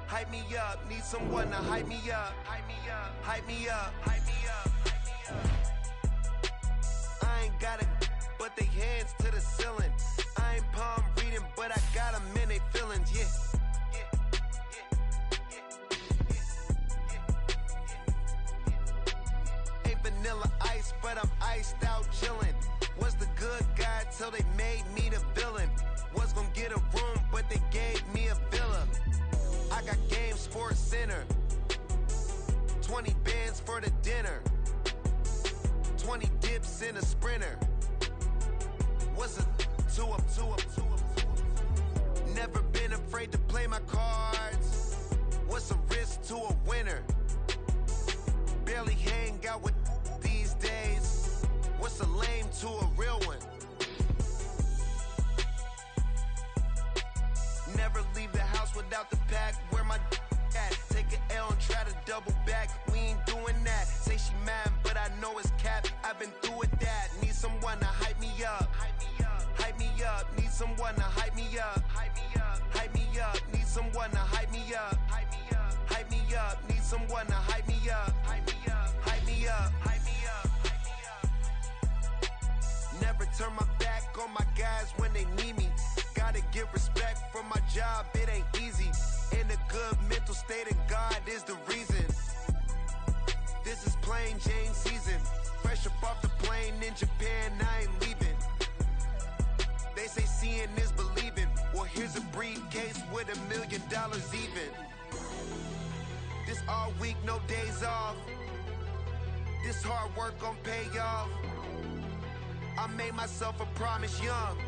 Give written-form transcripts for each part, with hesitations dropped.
hype me up. Need someone to hype me up. Hype me up. Hype me up. Hype me up. Hype me up. I ain't got it, but they hands to the ceiling. I ain't palm reading, but I got them in they feelings. Yeah. Vanilla ice, but I'm iced out chillin'. Was the good guy till they made me the villain. Was gonna get a room, but they gave me a villa. I got game, Sports Center. 20 bands for the dinner. 20 dips in a sprinter. What's a two up? Never been afraid to play my cards. What's a risk to a winner? Barely hang out with these days. What's a lame to a real one? Never leave the house without the pack. Where my at? Take an L and try to double back. We ain't doing that. Say she mad, but I know it's cap. I've been through with that. Need someone to hype me up. Hype me up. Hype me up. Need someone to hype me up. Hype me up. Hype me up. Need someone to hype me up. Hype me up. Hype me up. Need someone to hype me up. Hype me up. Hype me up. Hype me up. Hype me up. Never turn my back on my guys when they need me. Gotta get respect from my job, it ain't easy. In a good mental state of God is the reason. This is plain Jane season. Fresh up off the plane in Japan, I ain't leaving. They say seeing is believing. Well, here's a briefcase with $1 million even. This all week, no days off. This hard work gon' pay off. I made myself a promise young.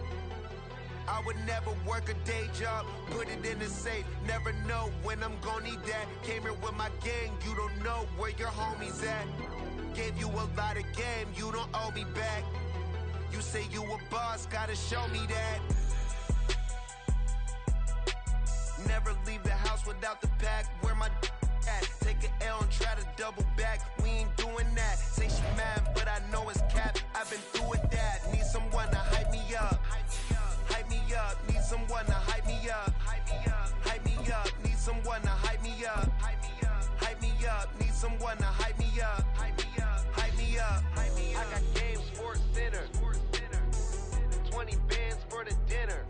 I would never work a day job, put it in the safe. Never know when I'm gon' need that. Came here with my gang, you don't know where your homies at. Gave you a lot of game, you don't owe me back. You say you a boss, gotta show me that. Never leave the house without the pack. Where my at? Take an L and try to double back. We ain't doing that. Say she mad, but I know it's cap. I've been through with that. Need someone to hype me up. Hype me up. Need someone to hype me up. Hype me up. Hype me up. Need someone to hype me up. Hype me up. Hype me up. Need someone to hype me up. Hype me up. Hype me up. Hype me up. I got game, Sports Center. 20 bands for the dinner.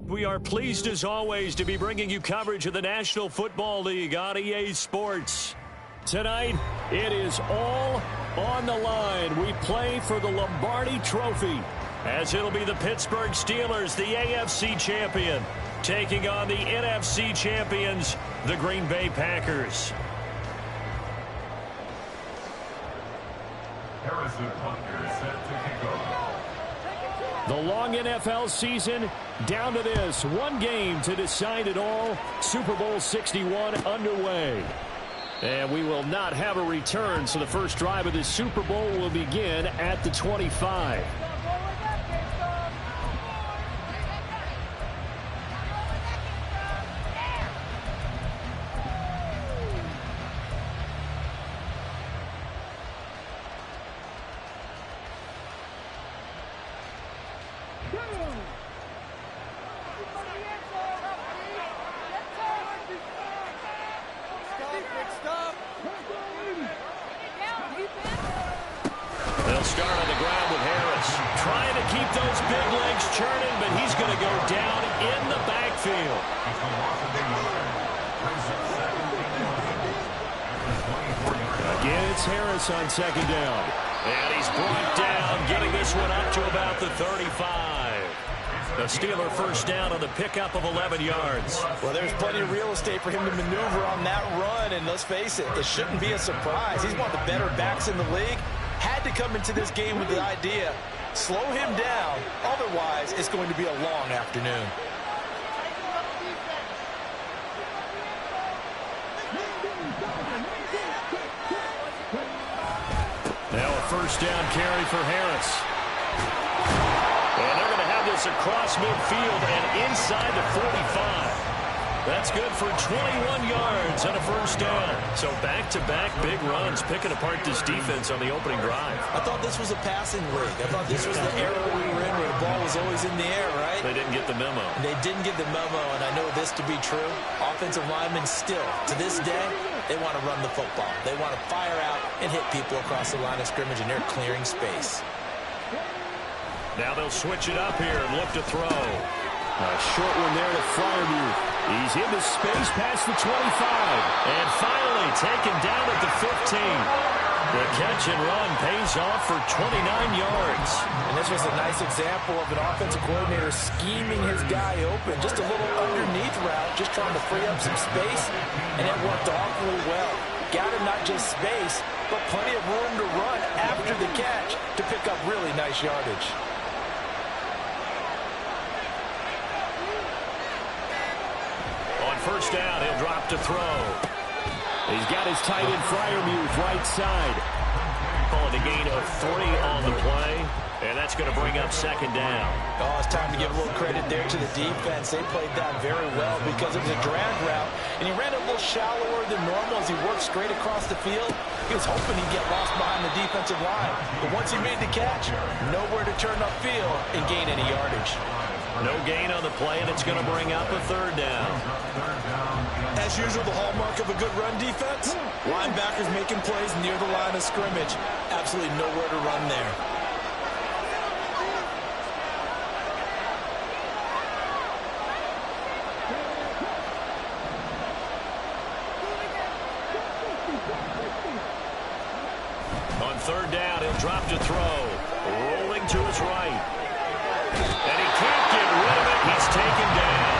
We are pleased as always to be bringing you coverage of the National Football League on EA Sports. Tonight, it is all on the line. We play for the Lombardi Trophy, as it'll be the Pittsburgh Steelers, the AFC champion, taking on the NFC champions, the Green Bay Packers. Harrison Punker set to kick off. The long NFL season down to this. One game to decide it all. Super Bowl 61 underway. And we will not have a return, so the first drive of this Super Bowl will begin at the 25. They'll start on the ground with Harris, trying to keep those big legs churning, but he's going to go down in the backfield. Again, it's Harris on second down. And he's brought down, getting this one up to about the 35. The Steeler first down on the pickup of 11 yards. Well, there's plenty of real estate for him to maneuver on that run, and let's face it, it shouldn't be a surprise. He's one of the better backs in the league. Had to come into this game with the idea, slow him down, otherwise it's going to be a long afternoon. Now a first down carry for Harris. And they're going to have this across midfield and inside the 45. That's good for 21 yards and a first down. So back-to-back big runs, picking apart this defense on the opening drive. I thought this was a passing league. I thought this was the era we were in where the ball was always in the air, right? They didn't get the memo. They didn't get the memo, and I know this to be true. Offensive linemen still, to this day, they want to run the football. They want to fire out and hit people across the line of scrimmage, and they're clearing space. Now they'll switch it up here and look to throw. A short one there to Freiermuth. He's into space past the 25. And finally taken down at the 15. The catch and run pays off for 29 yards. And this was a nice example of an offensive coordinator scheming his guy open. Just a little underneath route, just trying to free up some space. And it worked awfully well. Got him not just space, but plenty of room to run after the catch to pick up really nice yardage. First down, he'll drop to throw. He's got his tight end Freiermuth right side. Calling a gain of 3 on the play, and that's going to bring up second down. Oh, it's time to give a little credit there to the defense. They played that very well because it was a drag route, and he ran a little shallower than normal as he worked straight across the field. He was hoping he'd get lost behind the defensive line, but once he made the catch, nowhere to turn upfield and gain any yardage. No gain on the play, and it's going to bring up a third down. As usual, the hallmark of a good run defense, linebackers making plays near the line of scrimmage. Absolutely nowhere to run there. On third down, he'll drop to throw. Rolling to his right. And he can't get rid of it. He's taken down.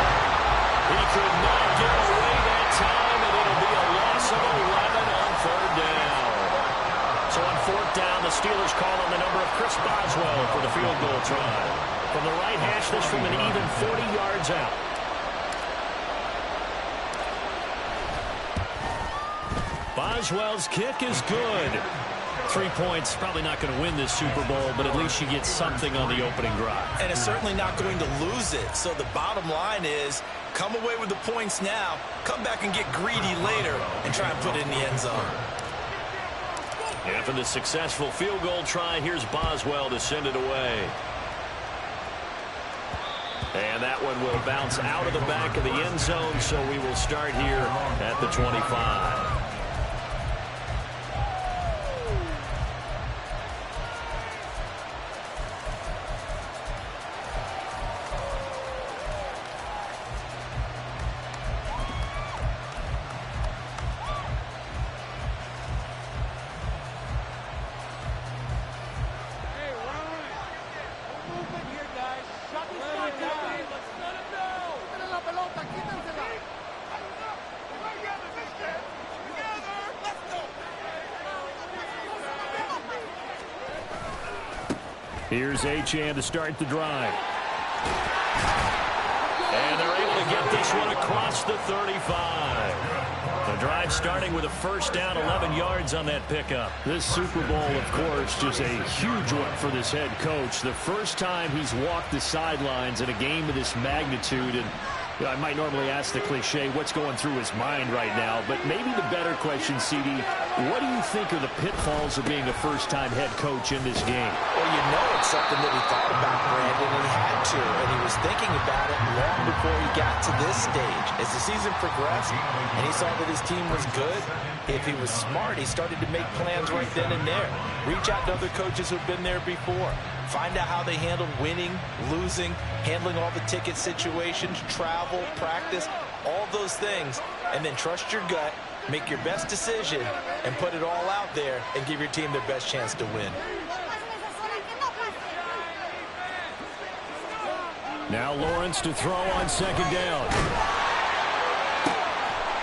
He could not get away that time, and it'll be a loss of 11 on third down. So on fourth down, the Steelers call on the number of Chris Boswell for the field goal try. From the right hash, this from an even 40 yards out. Boswell's kick is good. 3 points, probably not going to win this Super Bowl, but at least you get something on the opening drive. And it's certainly not going to lose it. So the bottom line is, come away with the points now, come back and get greedy later, and try and put it in the end zone. After the successful field goal try, here's Boswell to send it away. And that one will bounce out of the back of the end zone, so we will start here at the 25. Here's Achane to start the drive. And they're able to get this one across the 35. The drive starting with a first down, 11 yards on that pickup. This Super Bowl, of course, just a huge one for this head coach. The first time he's walked the sidelines in a game of this magnitude. And you know, I might normally ask the cliche, what's going through his mind right now? But maybe the better question, CD, what do you think are the pitfalls of being a first-time head coach in this game? Well, you know it's something that he thought about, Brandon, and he had to. And he was thinking about it long before he got to this stage. As the season progressed and he saw that his team was good, if he was smart, he started to make plans right then and there. Reach out to other coaches who've been there before. Find out how they handled winning, losing, handling all the ticket situations, travel, practice, all those things. And then trust your gut, make your best decision, and put it all out there and give your team their best chance to win. Now Lawrence to throw on second down.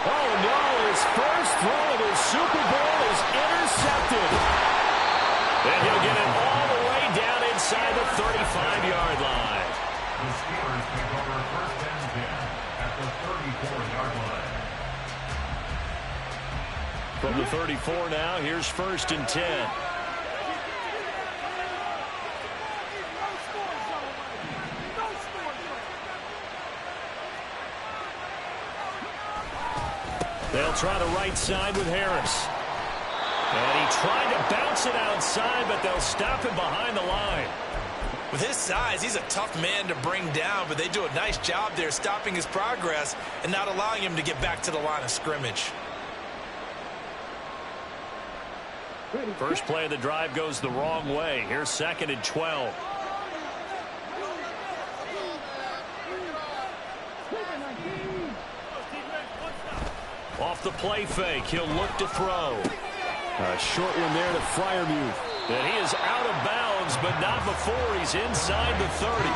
Oh, no, his first throw of his Super Bowl is intercepted. And he'll get it all the way down inside the 35-yard line. The Steelers take over first and 10 at the 34-yard line. From the 34 now, here's first and 10. They'll try the right side with Harris. And he tried to bounce it outside, but they'll stop him behind the line. With his size, he's a tough man to bring down, but they do a nice job there stopping his progress and not allowing him to get back to the line of scrimmage. First play of the drive goes the wrong way. Here's 2nd and 12. Off the play fake, he'll look to throw. A short one there to Freiermuth. And he is out of bounds, but not before he's inside the 30.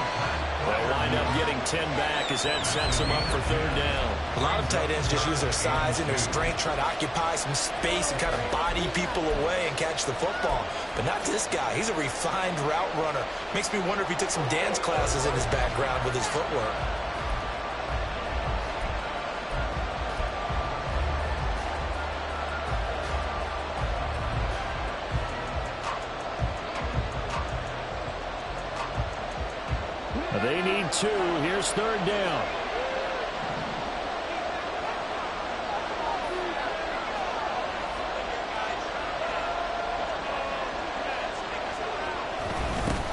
They'll wind up getting 10 back as that sets him up for 3rd down. A lot of tight ends just use their size and their strength, try to occupy some space and kind of body people away and catch the football. But not this guy. He's a refined route runner. Makes me wonder if he took some dance classes in his background with his footwork. They need 2. Here's 3rd down.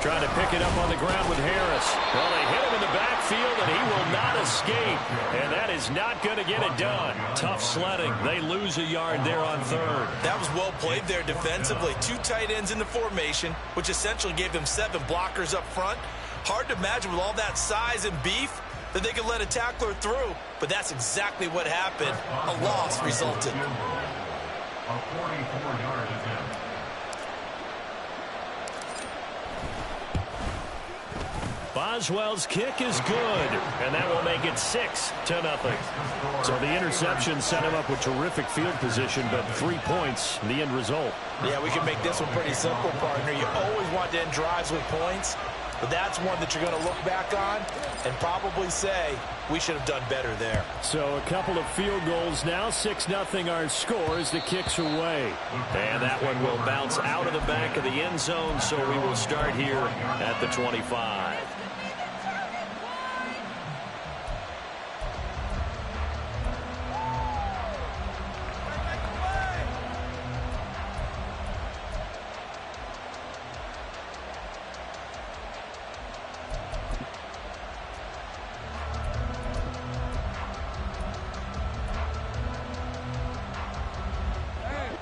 Trying to pick it up on the ground with Harris. Well, they hit him in the backfield, and he will not escape. And that is not going to get it done. Tough sledding. They lose a yard there on 3rd. That was well played there defensively. 2 tight ends in the formation, which essentially gave them 7 blockers up front. Hard to imagine with all that size and beef that they could let a tackler through, but that's exactly what happened. A loss resulted. A 44-yard attempt. Boswell's kick is good, and that will make it 6-0. So the interception set him up with terrific field position, but 3 points, the end result. Yeah, we can make this one pretty simple, partner. You always want to end drives with points, but that's one that you're going to look back on and probably say, we should have done better there. So a couple of field goals now. 6-0 our score as the kick's away. And that one will bounce out of the back of the end zone, so we will start here at the 25.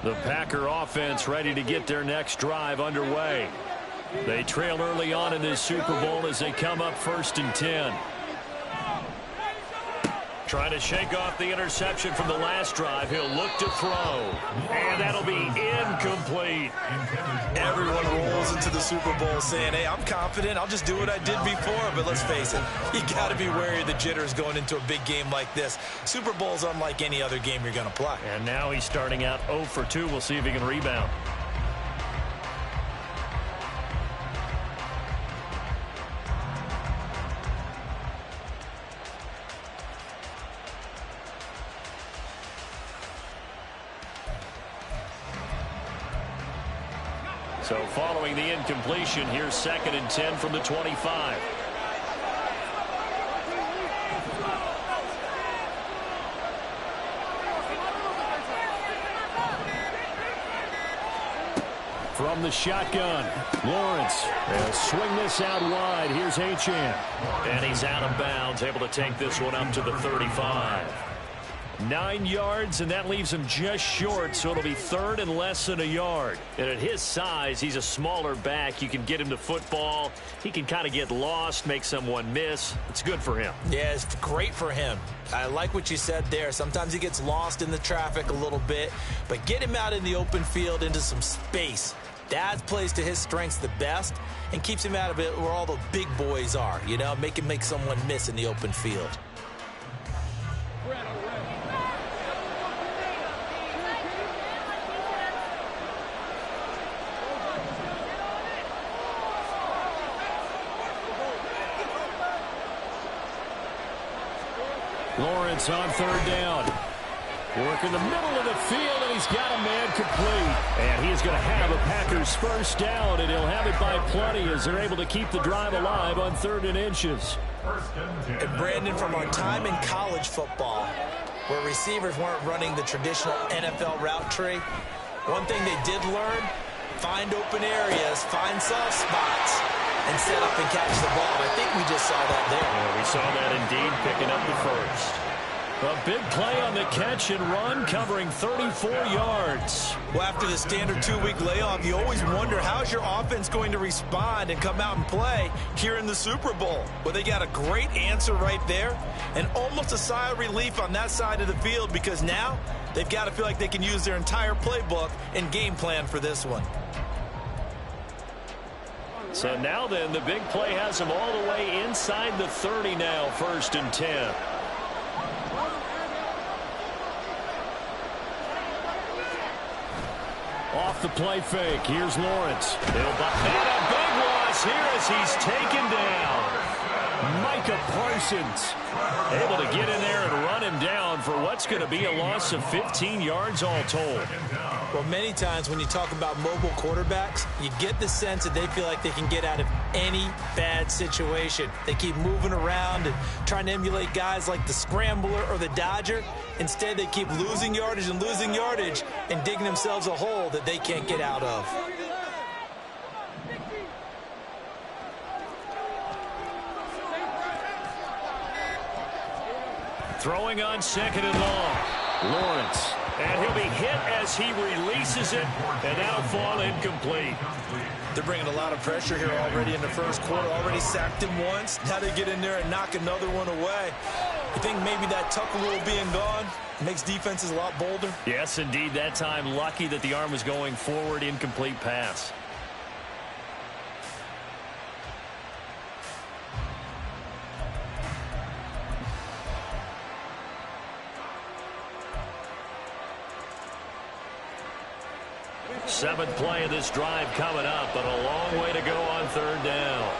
The Packer offense ready to get their next drive underway. They trail early on in this Super Bowl as they come up 1st and 10. Trying to shake off the interception from the last drive. He'll look to throw. And that'll be incomplete. Everyone rolls into the Super Bowl saying, hey, I'm confident. I'll just do what I did before. But let's face it, you got to be wary of the jitters going into a big game like this. Super Bowl's unlike any other game you're going to play. And now he's starting out 0 for 2. We'll see if he can rebound. So following the incompletion, here's 2nd and 10 from the 25. From the shotgun, Lawrence. They'll swing this out wide. Here's Achane. And he's out of bounds, able to take this one up to the 35. 9 yards, and that leaves him just short, so it'll be 3rd and less than a yard. And at his size, he's a smaller back. You can get him to football. He can kind of get lost, make someone miss. It's good for him. Yeah, it's great for him. I like what you said there. Sometimes he gets lost in the traffic a little bit, but get him out in the open field into some space. That plays to his strengths the best and keeps him out of it where all the big boys are, you know, make someone miss in the open field. Lawrence on 3rd down. Work in the middle of the field, and he's got a man complete. And he is going to have a Packers first down, and he'll have it by plenty as they're able to keep the drive alive on 3rd and inches. And Brandon, from our time in college football, where receivers weren't running the traditional NFL route tree. One thing they did learn, find open areas, find soft spots, and set up and catch the ball. I think we just saw that there. Yeah, we saw that indeed, picking up the first. A big play on the catch and run, covering 34 yards. Well, after the standard 2-week layoff, you always wonder, how's your offense going to respond and come out and play here in the Super Bowl? Well, they got a great answer right there, and almost a sigh of relief on that side of the field, because now they've got to feel like they can use their entire playbook and game plan for this one. So now then, the big play has them all the way inside the 30 now, 1st and 10. Off the play fake. Here's Lawrence. And a big loss here as he's taken down. Micah Parsons able to get in there and run him down for what's going to be a loss of 15 yards all told. Well, many times when you talk about mobile quarterbacks, you get the sense that they feel like they can get out of any bad situation. They keep moving around and trying to emulate guys like the Scrambler or the Dodger. Instead, they keep losing yardage and digging themselves a hole that they can't get out of. Throwing on 2nd and long. Lawrence. And he'll be hit as he releases it, and that'll fall incomplete. They're bringing a lot of pressure here already in the first quarter. Already sacked him once. Now they get in there and knock another one away. You think maybe that tuck rule being gone makes defenses a lot bolder? Yes, indeed. That time, lucky that the arm was going forward. Incomplete pass. Seventh play of this drive coming up, but a long way to go on 3rd down.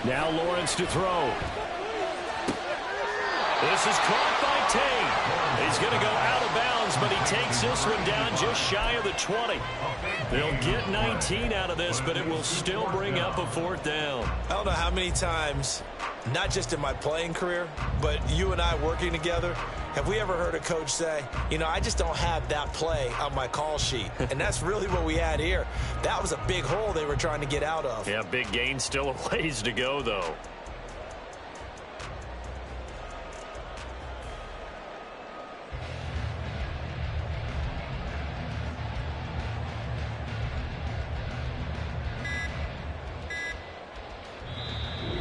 Now Lawrence to throw. This is caught by Tate. He's going to go out of bounds, but he takes this one down just shy of the 20. They'll get 19 out of this, but it will still bring up a 4th down. I don't know how many times, not just in my playing career, but you and I working together, have we ever heard a coach say, you know, I just don't have that play on my call sheet. And that's really what we had here. That was a big hole they were trying to get out of. Yeah, big gain, still a ways to go, though.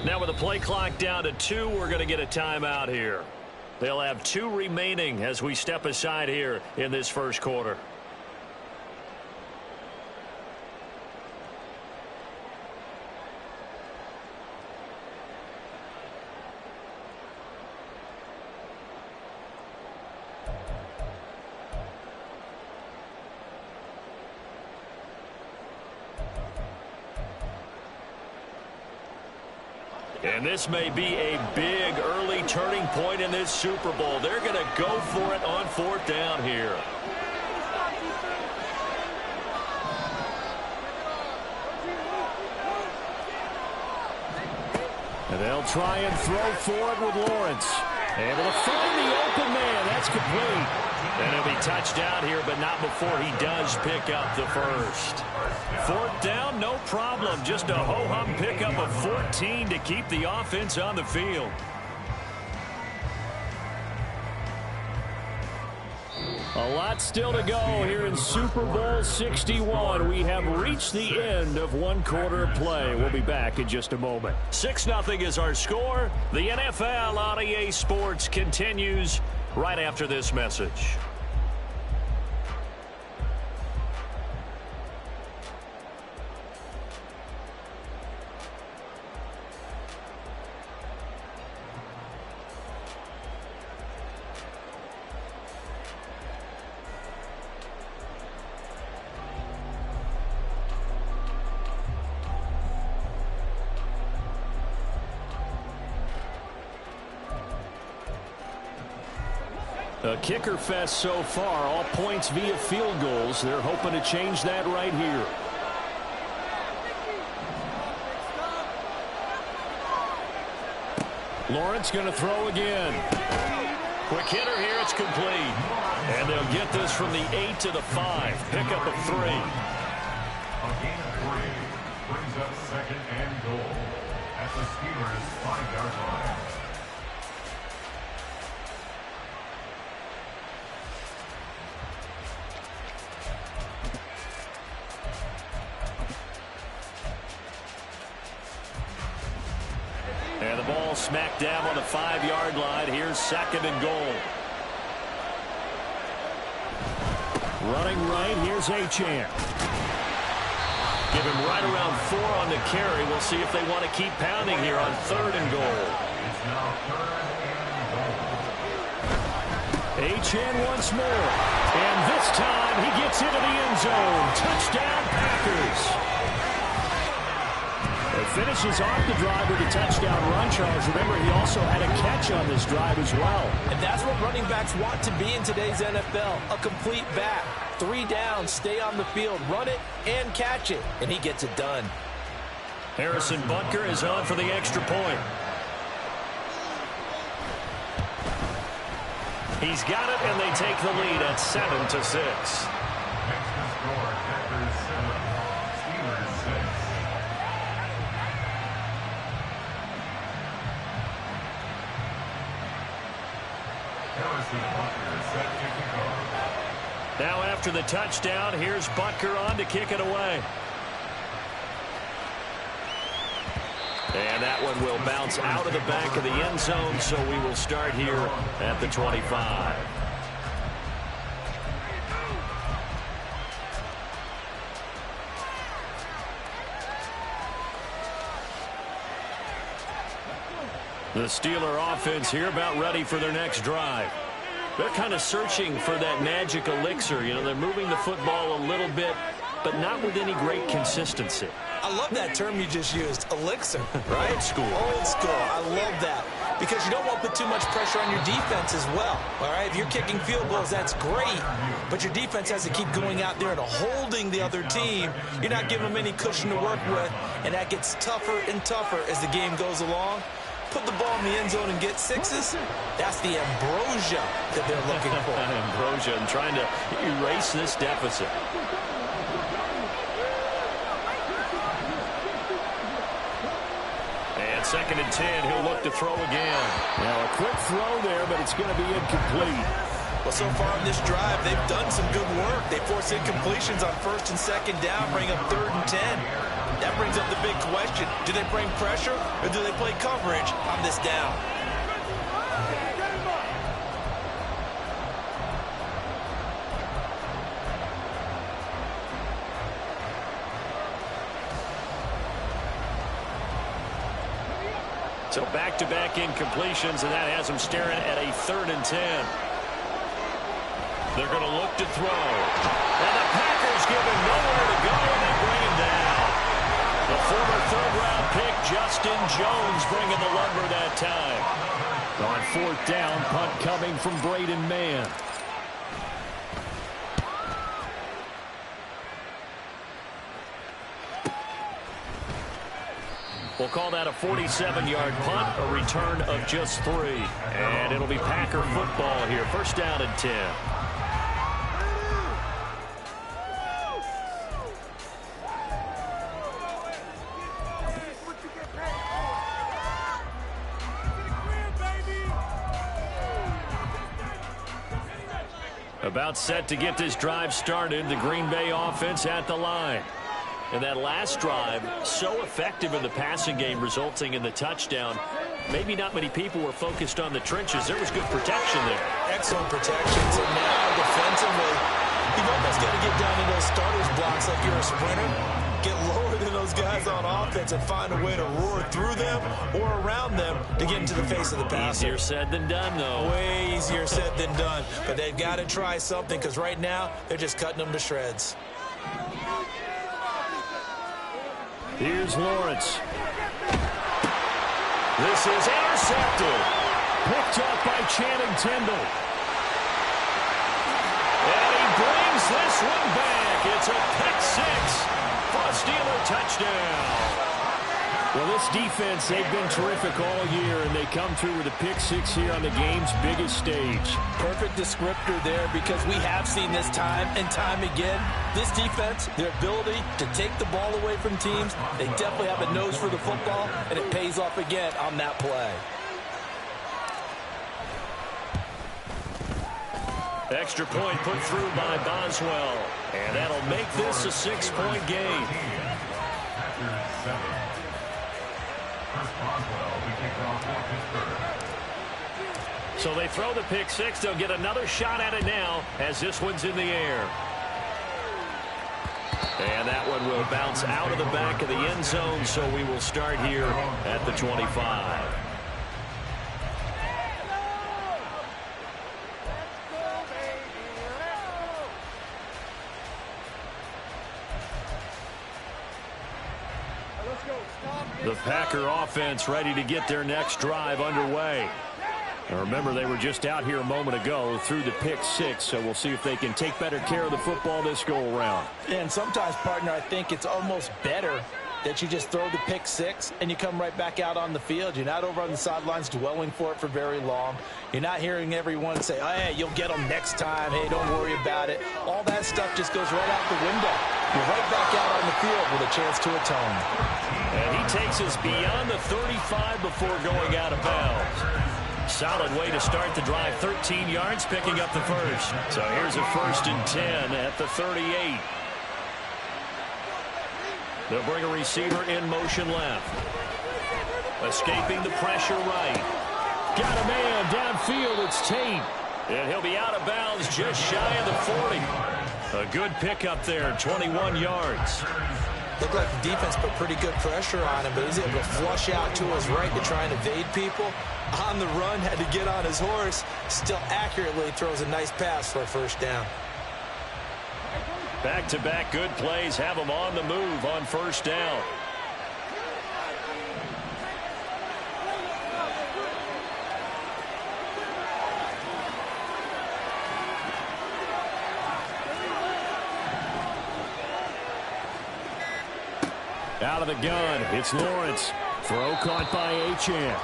Now with the play clock down to 2, we're going to get a timeout here. They'll have 2 remaining as we step aside here in this first quarter. And this may be a big early turning point in this Super Bowl. They're going to go for it on 4th down here. And they'll try and throw for it with Lawrence. Able to find the open man. That's complete. And he'll be touched out here, but not before he does pick up the first. 4th down, no problem. Just a ho-hum pickup of 14 to keep the offense on the field. A lot still to go here in Super Bowl 61. We have reached the end of 1 quarter of play. We'll be back in just a moment. 6-0 is our score. The NFL on EA Sports continues right after this message. A kicker fest so far, all points via field goals. They're hoping to change that right here. Lawrence going to throw again. Quick hitter here. It's complete. And they'll get this from the 8 to the 5. Pickup of 3. A gain of 3 brings up second and goal at the Steelers' 5-yard line. And the ball smacked down on the 5-yard line. Here's second and goal. Running right, here's Achane. Give him right around 4 on the carry. We'll see if they want to keep pounding here on 3rd and goal. It's now 3rd and goal. Achane once more. And this time he gets into the end zone. Touchdown, Packers. It finishes off the drive with a touchdown run, Charles. Remember, he also had a catch on this drive as well. And that's what running backs want to be in today's NFL, a complete back. 3 downs, stay on the field, run it, and catch it. And he gets it done. Harrison Butker is on for the extra point. He's got it, and they take the lead at 7-6. Next to score, Packers 7, Steelers 6. Now after the touchdown, here's Butker on to kick it away. And that one will bounce out of the back of the end zone, so we will start here at the 25. The Steeler offense here about ready for their next drive. They're kind of searching for that magic elixir. You know, they're moving the football a little bit, but not with any great consistency. I love that term you just used, elixir, right? Old school. Old school. I love that. Because you don't want to put too much pressure on your defense as well. All right, if you're kicking field goals, that's great. But your defense has to keep going out there and holding the other team. You're not giving them any cushion to work with, and that gets tougher and tougher as the game goes along. Put the ball in the end zone and get 6s. That's the ambrosia that they're looking for. Ambrosia and trying to erase this deficit. And 2nd and 10, he'll look to throw again. Now a quick throw there, but it's going to be incomplete. Well, so far in this drive, they've done some good work. They force incompletions on 1st and 2nd down, bring up 3rd and 10. That brings up the big question. Do they bring pressure or do they play coverage on this down? So back-to-back incompletions, and that has them staring at a 3rd and 10. They're going to look to throw. And the Packers give him nowhere to go, and they bring him down. The former 3rd-round pick, Justin Jones, bringing the lumber that time. On 4th down, punt coming from Braden Mann. We'll call that a 47-yard punt, a return of just 3. And it'll be Packer football here. 1st down and 10. About set to get this drive started. The Green Bay offense at the line. And that last drive, so effective in the passing game, resulting in the touchdown. Maybe not many people were focused on the trenches. There was good protection there. Excellent protection. So now defensively, you've almost got to get down to those starters blocks like you're a sprinter. Get lower than those guys on offense and find a way to roar through them or around them to get into the face of the passer. Easier said than done, though. Way easier said than done. But they've got to try something because right now they're just cutting them to shreds. Here's Lawrence. This is intercepted. Picked up by Channing Tindall. And he brings this one back. It's a pick 6 for a Steeler touchdown. Well, this defense, they've been terrific all year, and they come through with a pick six here on the game's biggest stage. Perfect descriptor there, because we have seen this time and time again. This defense, their ability to take the ball away from teams, they definitely have a nose for the football, and it pays off again on that play. Extra point put through by Boswell, and that'll make this a 6-point game. So they throw the pick six. They'll get another shot at it now as this one's in the air. And that one will bounce out of the back of the end zone, so we will start here at the 25. The Packer offense ready to get their next drive underway. Now remember, they were just out here a moment ago through the pick six, so we'll see if they can take better care of the football this go-around. And sometimes, partner, I think it's almost better that you just throw the pick six and you come right back out on the field. You're not over on the sidelines dwelling for it for very long. You're not hearing everyone say, oh, hey, you'll get them next time. Hey, don't worry about it. All that stuff just goes right out the window. You're right back out on the field with a chance to atone. And he takes us beyond the 35 before going out of bounds. Solid way to start the drive. 13 yards, picking up the first. So here's a 1st and 10 at the 38. They'll bring a receiver in motion left. Escaping the pressure right. Got a man downfield. It's Tate. And he'll be out of bounds just shy of the 40. A good pickup there, 21 yards. Looked like the defense put pretty good pressure on him, but he's able to flush out to his right to try and evade people. On the run, had to get on his horse. Still accurately throws a nice pass for a first down. Back-to-back good plays have them on the move on first down. Out of the gun, it's Lawrence. Throw caught by Achane.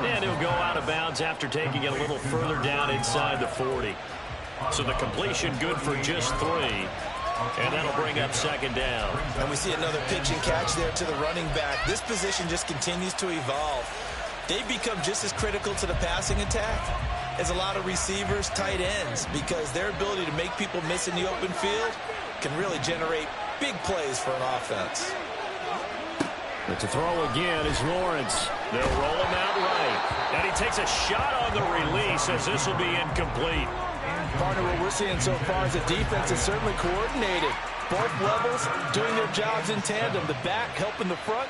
And he'll go out of bounds after taking it a little further down inside the 40. So the completion good for just 3. And that'll bring up 2nd down. And we see another pitch and catch there to the running back. This position just continues to evolve. They become just as critical to the passing attack as a lot of receivers, tight ends, because their ability to make people miss in the open field can really generate big plays for an offense. But to throw again is Lawrence. They'll roll him out right. And he takes a shot on the release as this will be incomplete. Partner, what we're seeing so far is the defense is certainly coordinated. Both levels doing their jobs in tandem. The back helping the front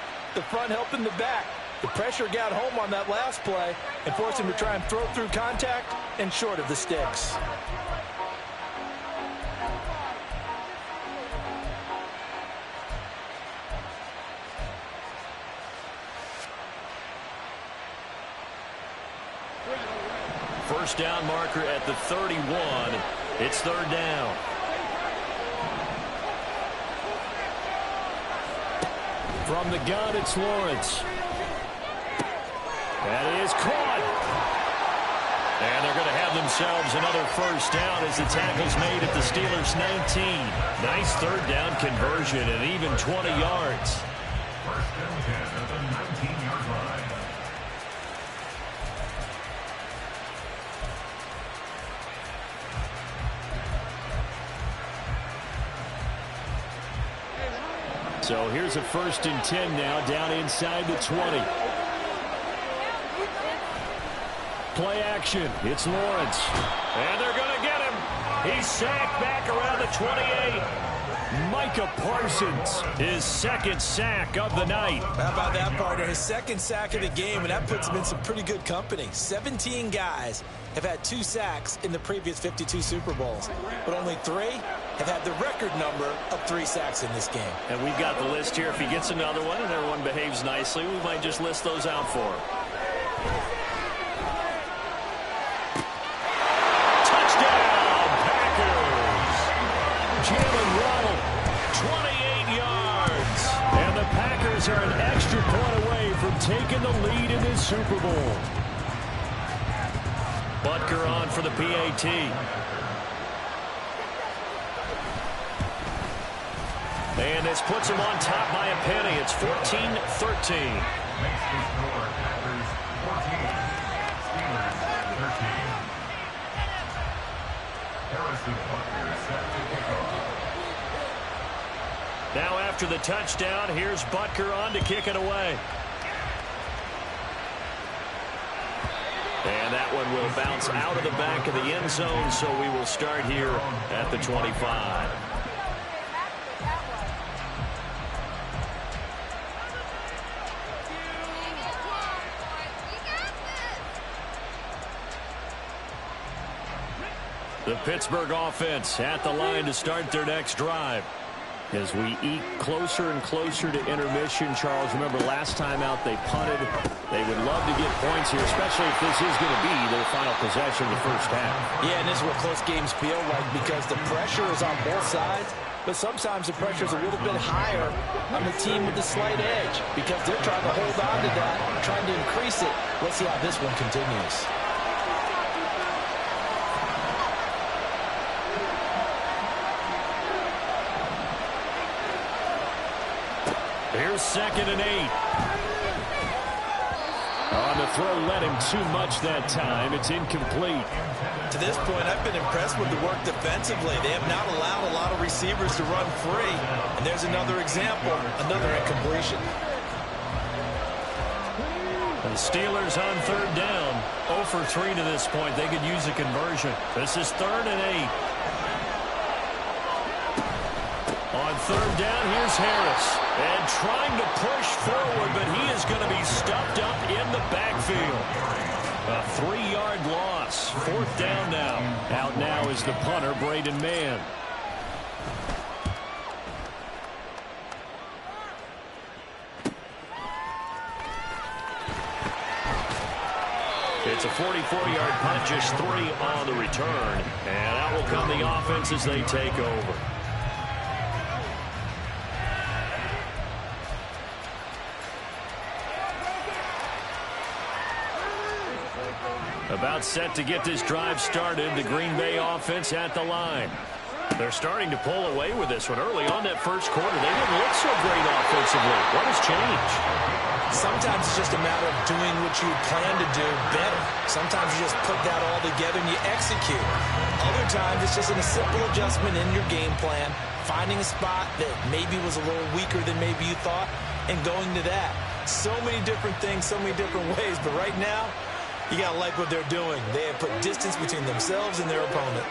helping the back. The pressure got home on that last play and forced him to try and throw through contact and short of the sticks. First down marker at the 31. It's 3rd down. From the gun, it's Lawrence. That is caught. And they're going to have themselves another first down as the tackle's made at the Steelers' 19. Nice 3rd down conversion and even 20 yards. First and 10 at the 19-yard line. So here's a 1st and 10 now down inside the 20. Play action. It's Lawrence. And they're going to get him. He's sacked back around the 28. Micah Parsons, his 2nd sack of the night. How about that, partner? His 2nd sack of the game, and that puts him in some pretty good company. 17 guys have had 2 sacks in the previous 52 Super Bowls, but only 3 have had the record number of 3 sacks in this game. And we've got the list here. If he gets another one and everyone behaves nicely, we might just list those out for him. Touchdown, Packers! Jalen Waddle, 28 yards. And the Packers are an extra point away taken the lead in this Super Bowl. Butker on for the PAT. And this puts him on top by a penny. It's 14-13. Makes the score Packers 14, Steelers 13. Harrison Butker set to kick off. Now after the touchdown, here's Butker on to kick it away. And that one will bounce out of the back of the end zone, so we will start here at the 25. The Pittsburgh offense at the line to start their next drive. As we eke closer and closer to intermission, Charles, remember last time out they punted. They would love to get points here, especially if this is going to be their final possession of the first half. Yeah, and this is what close games feel like because the pressure is on both sides, but sometimes the pressure is a little bit higher on the team with the slight edge because they're trying to hold on to that, trying to increase it. Let's see how this one continues. Here's 2nd and 8. On the throw, led him too much that time. It's incomplete. To this point, I've been impressed with the work defensively. They have not allowed a lot of receivers to run free. And there's another example, another incompletion. The Steelers on 3rd down. 0 for 3 to this point. They could use a conversion. This is 3rd and 8. On 3rd down, here's Harris. And trying to push forward, but he is going to be stuffed up in the backfield. A 3-yard loss. 4th down now. Out now is the punter, Braden Mann. It's a 44-yard punt, just 3 on the return. And out will come the offense as they take over. About set to get this drive started. The Green Bay offense at the line. They're starting to pull away with this one. Early on that first quarter, they didn't look so great offensively. What has changed? Sometimes it's just a matter of doing what you plan to do better. Sometimes you just put that all together and you execute. Other times it's just a simple adjustment in your game plan, finding a spot that maybe was a little weaker than maybe you thought, and going to that. So many different things, so many different ways, but right now, you got to like what they're doing. They have put distance between themselves and their opponent.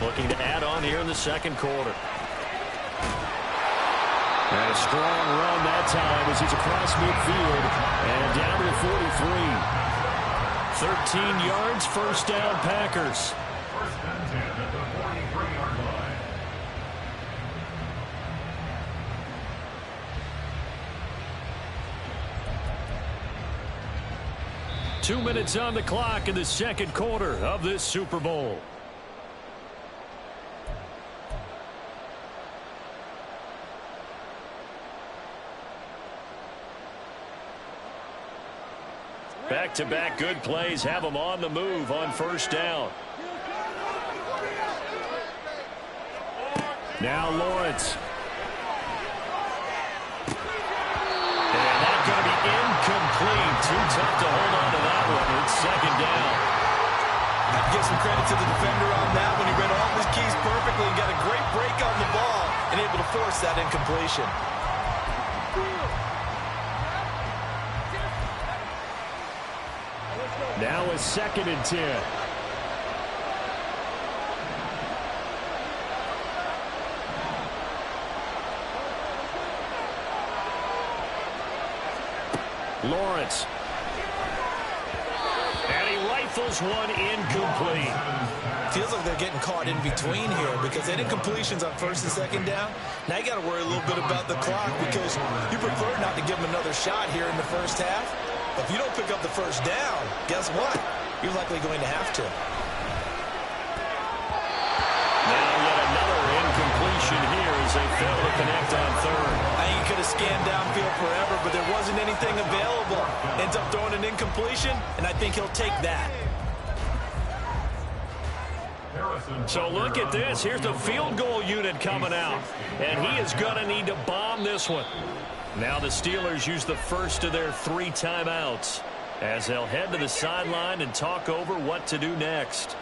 Looking to add on here in the second quarter. And a strong run that time as he's across midfield and down to the 43. 13 yards, first down, Packers. First and 10 at the 43-yard line. 2 minutes on the clock in the second quarter of this Super Bowl. Back-to-back good plays have them on the move on first down. Now Lawrence. And that's going to be incomplete. Too tough to hold on to that one. It's second down. I have to give some credit to the defender on that when he read all his keys perfectly and got a great break on the ball and able to force that incompletion. Now a 2nd and 10. Lawrence. And he rifles one incomplete. Feels like they're getting caught in between here because they did completions on first and second down. Now you got to worry a little bit about the clock because you prefer not to give them another shot here in the first half. But if you don't pick up the first down, guess what? You're likely going to have to. Now yet another incompletion here as they fail to connect on third. I think you could have scanned downfield forever, but there wasn't anything available. Ends up throwing an incompletion, and I think he'll take that. So look at this. Here's the field goal unit coming out. And he is going to need to bomb this one. Now the Steelers use the first of their 3 timeouts as they'll head to the sideline and talk over what to do next.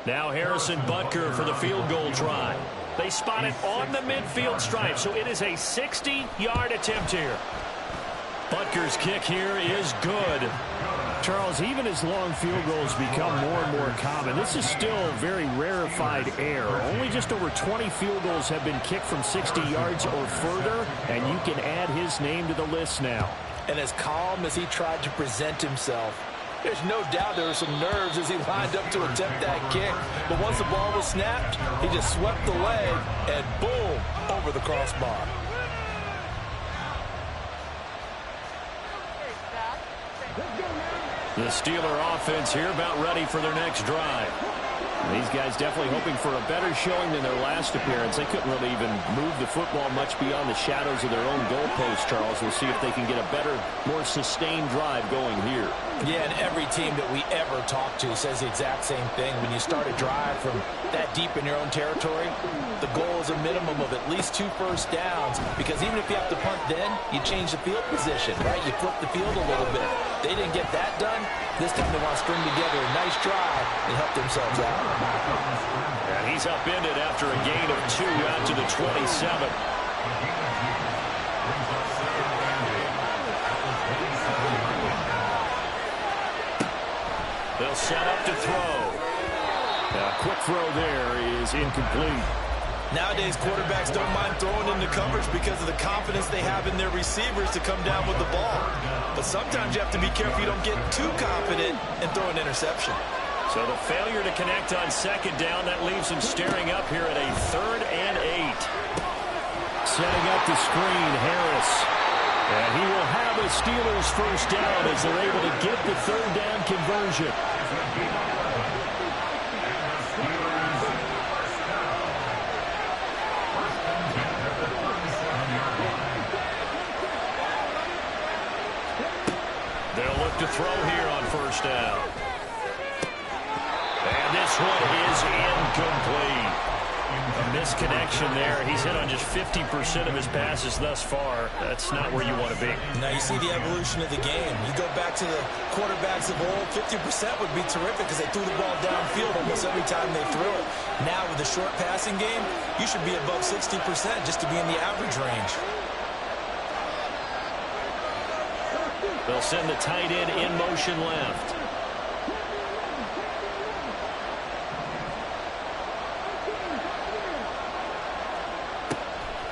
Now Harrison Butker for the field goal try. They spot it on the midfield stripe, so it is a 60-yard attempt here. Butker's kick here is good. Charles, even as long field goals become more and more common, this is still very rarefied air. Only just over 20 field goals have been kicked from 60 yards or further, and you can add his name to the list now. And as calm as he tried to present himself, there's no doubt there were some nerves as he lined up to attempt that kick. But once the ball was snapped, he just swept the leg and boom, over the crossbar. The Steeler offense here about ready for their next drive. These guys definitely hoping for a better showing than their last appearance. They couldn't really even move the football much beyond the shadows of their own goalpost, Charles. We'll see if they can get a better, more sustained drive going here. Yeah, and every team that we ever talk to says the exact same thing. When you start a drive from that deep in your own territory, the goal is a minimum of at least 2 first downs, because even if you have to punt then, you change the field position, right? You flip the field a little bit. They didn't get that done. This time they want to string together a nice drive and help themselves out. And he's upended after a gain of 2 out to the 27. They'll set up to throw. A quick throw there is incomplete. Nowadays, quarterbacks don't mind throwing into coverage because of the confidence they have in their receivers to come down with the ball. But sometimes you have to be careful you don't get too confident and throw an interception. So the failure to connect on second down, that leaves him staring up here at a 3rd and 8. Setting up the screen, Harris. And he will have a Steelers first down as they're able to get the 3rd down conversion. They'll look to throw here on first down. And this one is incomplete. A misconnection there. He's hit on just 50% of his passes thus far. That's not where you want to be. Now you see the evolution of the game. You go back to the quarterbacks of old, 50% would be terrific because they threw the ball downfield almost every time they threw it. Now with the short passing game, you should be above 60% just to be in the average range. They'll send the tight end in motion left.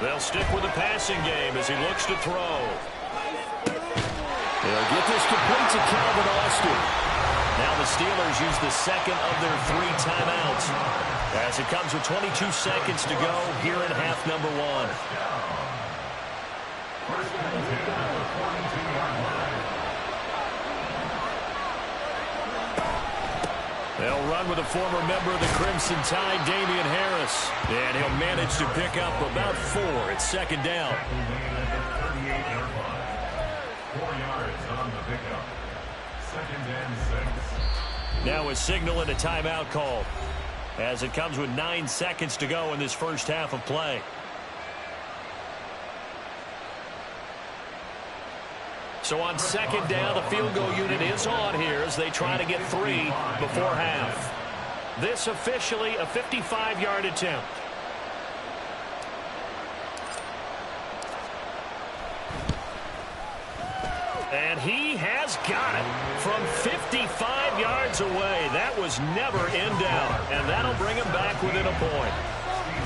They'll stick with the passing game as he looks to throw. They'll get this complete to Calvin Austin. Now the Steelers use the second of their 3 timeouts as it comes with 22 seconds to go here in half number 1. They'll run with a former member of the Crimson Tide, Damian Harris. And he'll manage to pick up about 4 at second down. 38-yard line. 4 yards on the pickup. 2nd and 6. Now a signal and a timeout call as it comes with 9 seconds to go in this first half of play. So on second down, the field goal unit is on here as they try to get 3 before half. This officially a 55-yard attempt. And he has got it from 55 yards away. That was never in doubt, and that'll bring him back within a point.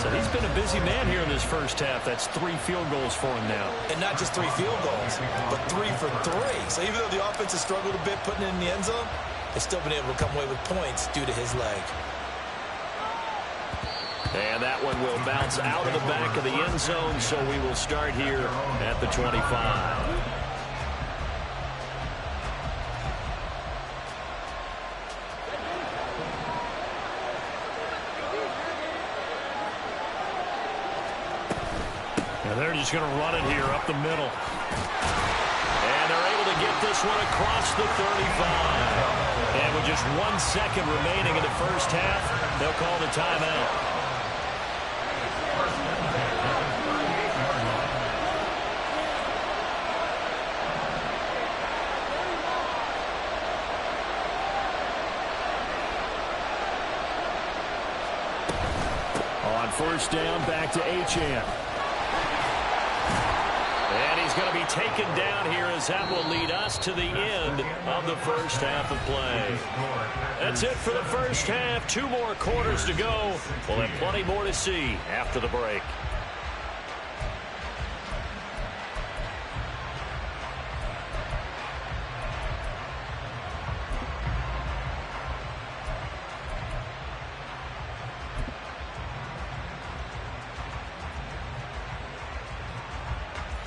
So he's been a busy man here in this first half. That's 3 field goals for him now. And not just 3 field goals, but 3 for 3. So even though the offense has struggled a bit putting it in the end zone, they've still been able to come away with points due to his leg. And that one will bounce out of the back of the end zone, so we will start here at the 25. And they're just going to run it here up the middle. And they're able to get this one across the 35. And with just 1 second remaining in the first half, they'll call the timeout. On first down, back to Achane. And he's going to be taken down here as that will lead us to the end of the first half of play. That's it for the first half. 2 more quarters to go. We'll have plenty more to see after the break.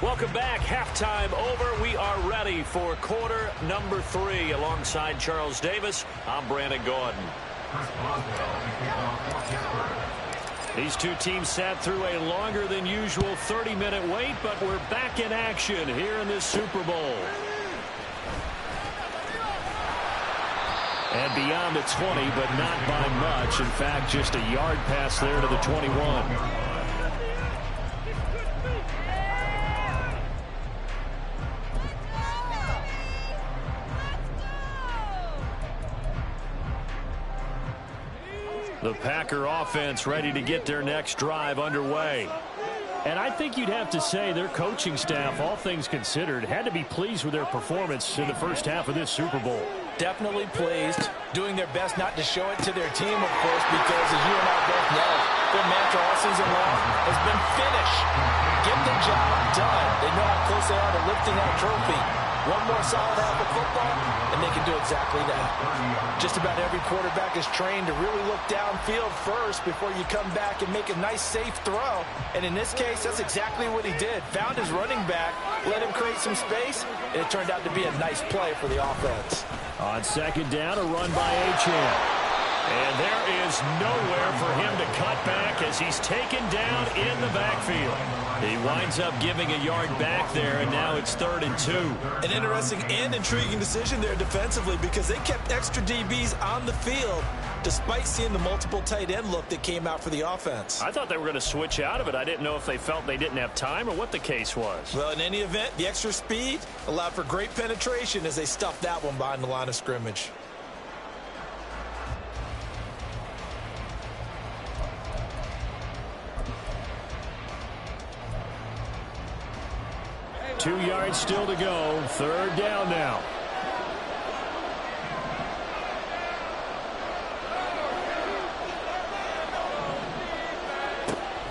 Welcome back. Halftime over. We are ready for quarter number 3. Alongside Charles Davis, I'm Brandon Gordon. These two teams sat through a longer than usual 30-minute wait, but we're back in action here in this Super Bowl. And beyond the 20, but not by much. In fact, just a yard pass there to the 21. The Packer offense ready to get their next drive underway. And I think you'd have to say their coaching staff, all things considered, had to be pleased with their performance in the first half of this Super Bowl. Definitely pleased, doing their best not to show it to their team, of course, because as you and I both know, their mantra all season long has been finish. Get the job done. They know how close they are to lifting that trophy. One more solid half of football, and they can do exactly that. Just about every quarterback is trained to really look downfield first before you come back and make a nice, safe throw. And in this case, that's exactly what he did. Found his running back, let him create some space, and it turned out to be a nice play for the offense. On second down, a run by Achane. And there is nowhere for him to cut back as he's taken down in the backfield. He winds up giving a yard back there, and now it's 3rd and 2. An interesting and intriguing decision there defensively because they kept extra DBs on the field despite seeing the multiple tight end look that came out for the offense. I thought they were going to switch out of it. I didn't know if they felt they didn't have time or what the case was. Well, in any event, the extra speed allowed for great penetration as they stuffed that one behind the line of scrimmage. Two yards still to go. 3rd down now.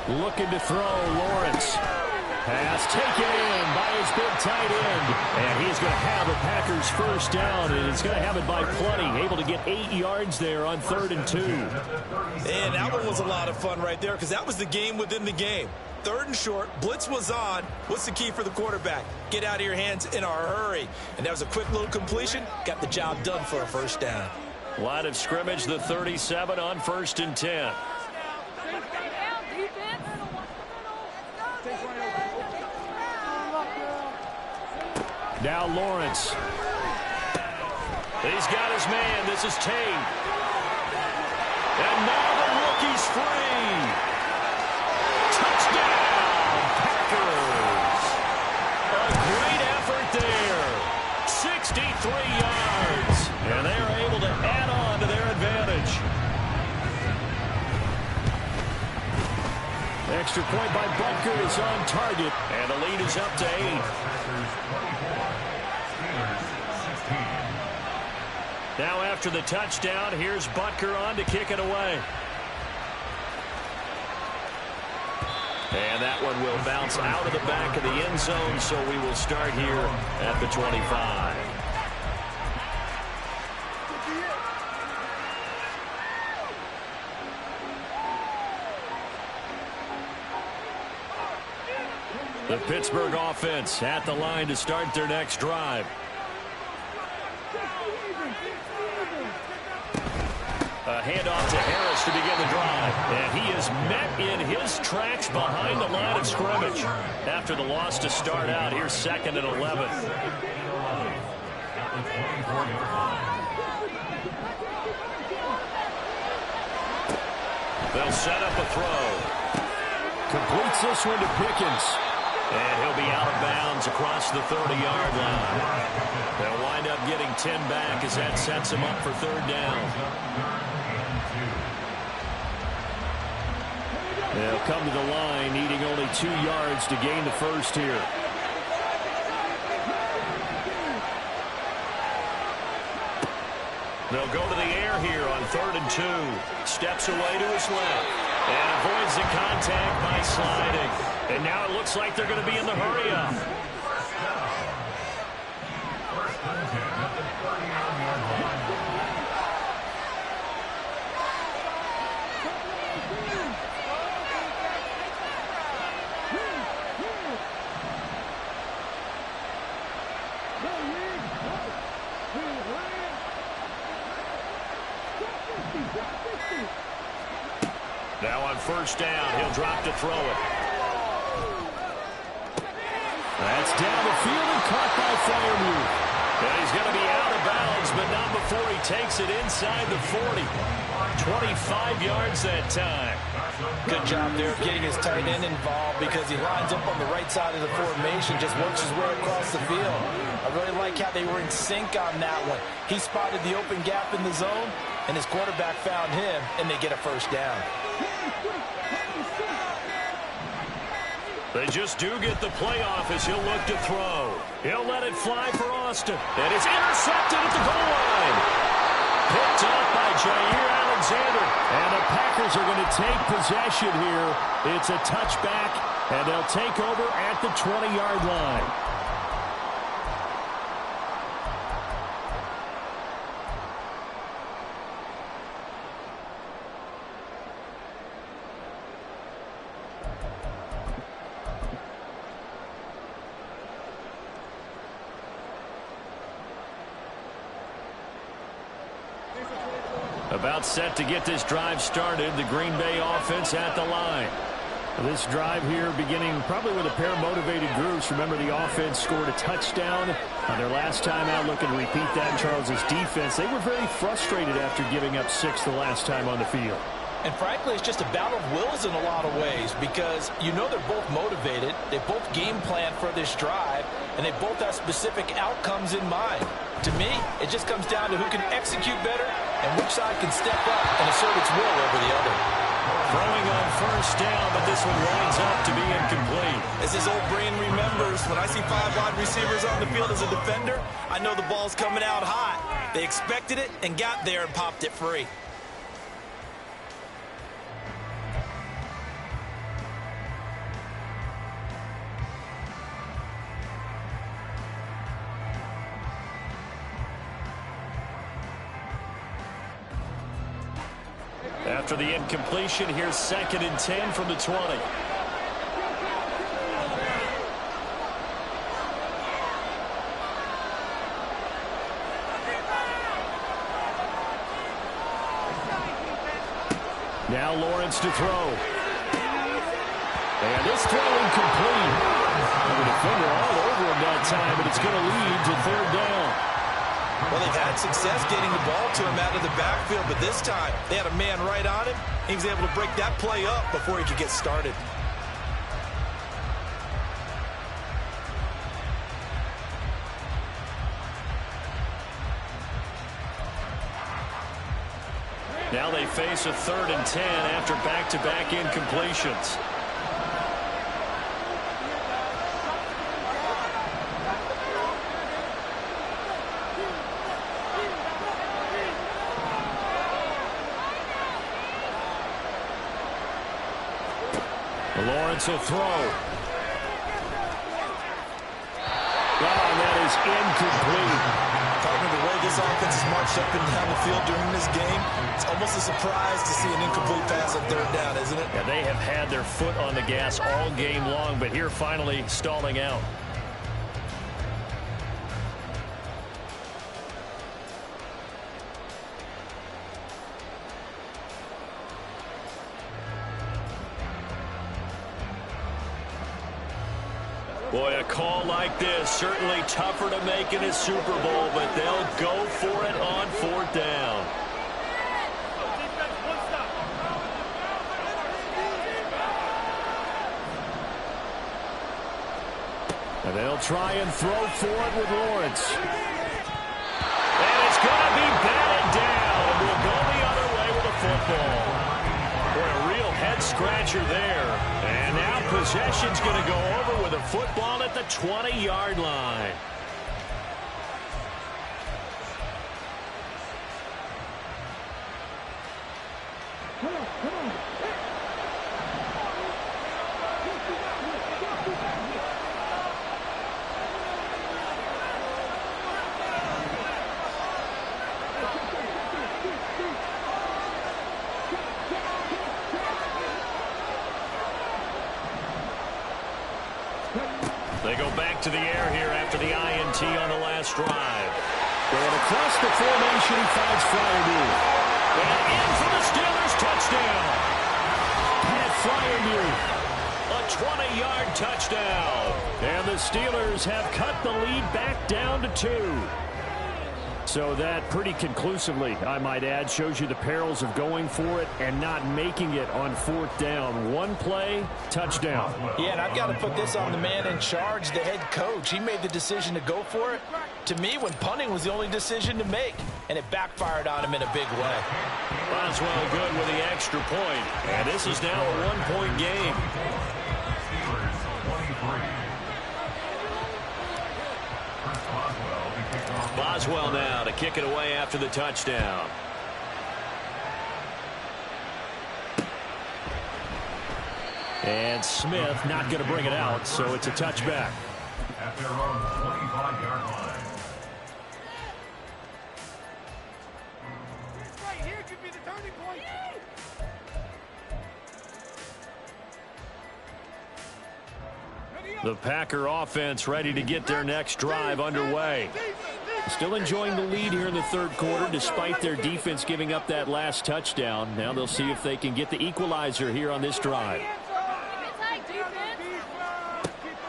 Looking to throw, Lawrence. Pass taken in by his big tight end. And he's going to have a Packers first down, and it's going to have it by plenty. Able to get 8 yards there on 3rd and 2. And that one was a lot of fun right there because that was the game within the game. 3rd and short, blitz was on. What's the key for the quarterback? Get out of your hands in a hurry. And that was a quick little completion. Got the job done for a first down. Line of scrimmage, the 37 on 1st and 10. Now Lawrence. He's got his man. This is Tate. And now the rookie's free. Touchdown, Packers. A great effort there. 63 yards. And they are able to add on to their advantage. Extra point by Butker is on target. And the lead is up to 8. Now after the touchdown, here's Butker on to kick it away. And that one will bounce out of the back of the end zone, so we will start here at the 25. The Pittsburgh offense at the line to start their next drive. A handoff to Harris to begin the drive. And he is met in his tracks behind the line of scrimmage. After the loss to start out, here's 2nd and 11. They'll set up a throw. Completes this one to Pickens. And he'll be out of bounds across the 30-yard line. They'll wind up getting 10 back as that sets them up for 3rd down. They'll come to the line, needing only 2 yards to gain the first here. They'll go to the air here on 3rd and 2. Steps away to his left. And avoids the contact by sliding. And now it looks like they're going to be in the hurry-up. Now on 1st down, he'll drop to throw it. That's down the field and caught by Freiermuth. And he's going to be out of bounds, but not before he takes it inside the 40. 25 yards that time. Good job there of getting his tight end involved because he lines up on the right side of the formation, just works his way across the field. I really like how they were in sync on that one. He spotted the open gap in the zone, and his quarterback found him, and they get a 1st down. They just do get the playoff as he'll look to throw. He'll let it fly for Austin. And it's intercepted at the goal line. Picked up by Jair Alexander. And the Packers are going to take possession here. It's a touchback, and they'll take over at the 20-yard line. About set to get this drive started. The Green Bay offense at the line. This drive here beginning probably with a pair of motivated groups. Remember, the offense scored a touchdown on their last time out. Looking to repeat that. Charles's defense, they were very frustrated after giving up 6 the last time on the field. And frankly, it's just a battle of wills in a lot of ways because you know they're both motivated. They both game plan for this drive, and they both have specific outcomes in mind. To me, it just comes down to who can execute better and which side can step up and assert its will over the other. Throwing on 1st down, but this one winds up to be incomplete. As his old brain remembers, when I see 5 wide receivers on the field as a defender, I know the ball's coming out hot. They expected it and got there and popped it free. After the incompletion, here's 2nd and 10 from the 20. Now Lawrence to throw. And this throw incomplete. The defender all over him that time, but it's going to lead to 3rd down. Well, they've had success getting the ball to him out of the backfield, but this time they had a man right on him. He was able to break that play up before he could get started. Now they face a 3rd and 10 after back-to-back incompletions. Lawrence will throw. Oh, that is incomplete. Partner, the way this offense has marched up and down the field during this game, it's almost a surprise to see an incomplete pass on third down, isn't it? Yeah, they have had their foot on the gas all game long, but here finally stalling out. Boy, a call like this, certainly tougher to make in a Super Bowl, but they'll go for it on fourth down. And they'll try and throw for it with Lawrence. And it's going to be batted down, and we'll go the other way with the football. Boy, a real head-scratcher there. And now possession's going to go over with a football at the 20-yard line. They go back to the air here after the INT on the last drive. Going across the formation, he finds Fryermuth. And in for the Steelers, touchdown. Pat Fryermuth, a 20-yard touchdown. And the Steelers have cut the lead back down to 2. So that pretty conclusively, I might add, shows you the perils of going for it and not making it on fourth down. One play, touchdown. Yeah, and I've got to put this on the man in charge, the head coach. He made the decision to go for it. To me, when punting was the only decision to make, and it backfired on him in a big way. Boswell good with the extra point, and this is now a one-point game. Boswell now to kick it away after the touchdown. And Smith not going to bring it out, so it's a touchback. At their own 25-yard line. This right here could be the turning point. The Packer offense ready to get their next drive underway. Still enjoying the lead here in the third quarter despite their defense giving up that last touchdown. Now they'll see if they can get the equalizer here on this drive.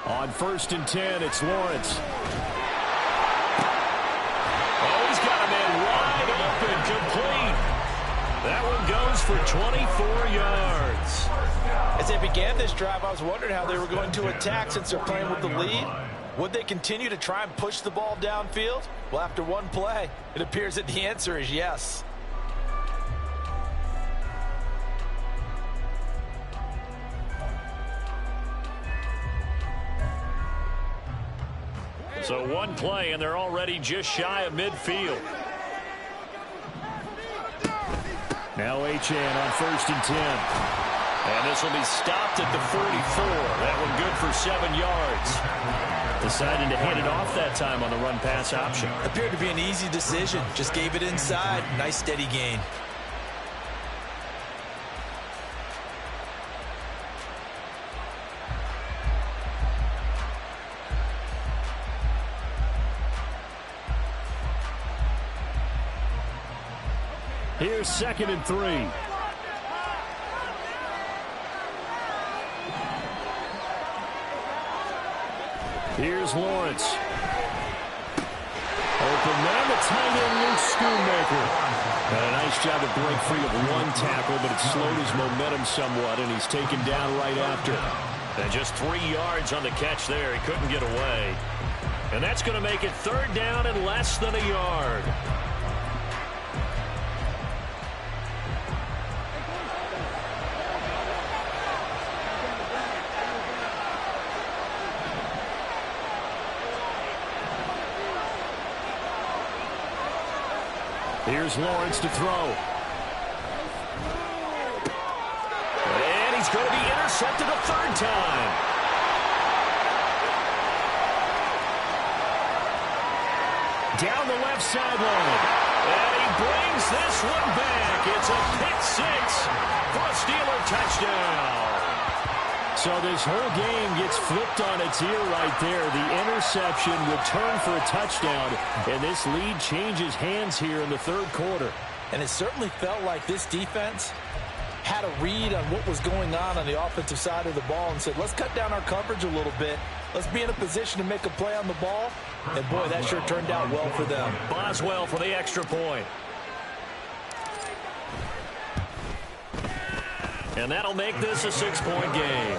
On 1st and 10, it's Lawrence. Oh, he's got a man wide open, complete. That one goes for 24 yards. As they began this drive, I was wondering how they were going to attack since they're playing with the lead. Would they continue to try and push the ball downfield? Well, after one play, it appears that the answer is yes. So one play, and they're already just shy of midfield. Now Achane on 1st and 10. And this will be stopped at the 44. That one good for 7 yards. Deciding to hand it off that time on the run-pass option. Appeared to be an easy decision. Just gave it inside. Nice steady gain. Here's 2nd and 3. Here's Lawrence. Open man, the tight end, Luke Schoonmaker. And a nice job to break free of one tackle, but it slowed his momentum somewhat, and he's taken down right after. And just 3 yards on the catch there. He couldn't get away. And that's going to make it 3rd down and less than a yard. Here's Lawrence to throw. And he's is going to be intercepted a third time. Down the left sideline. And he brings this one back. It's a pick six for a Steeler touchdown. So this whole game gets flipped on its ear right there. The interception returned for a touchdown, and this lead changes hands here in the third quarter. And it certainly felt like this defense had a read on what was going on the offensive side of the ball and said, let's cut down our coverage a little bit. Let's be in a position to make a play on the ball. And, boy, that sure turned out well for them. Boswell for the extra point. And that'll make this a 6-point game.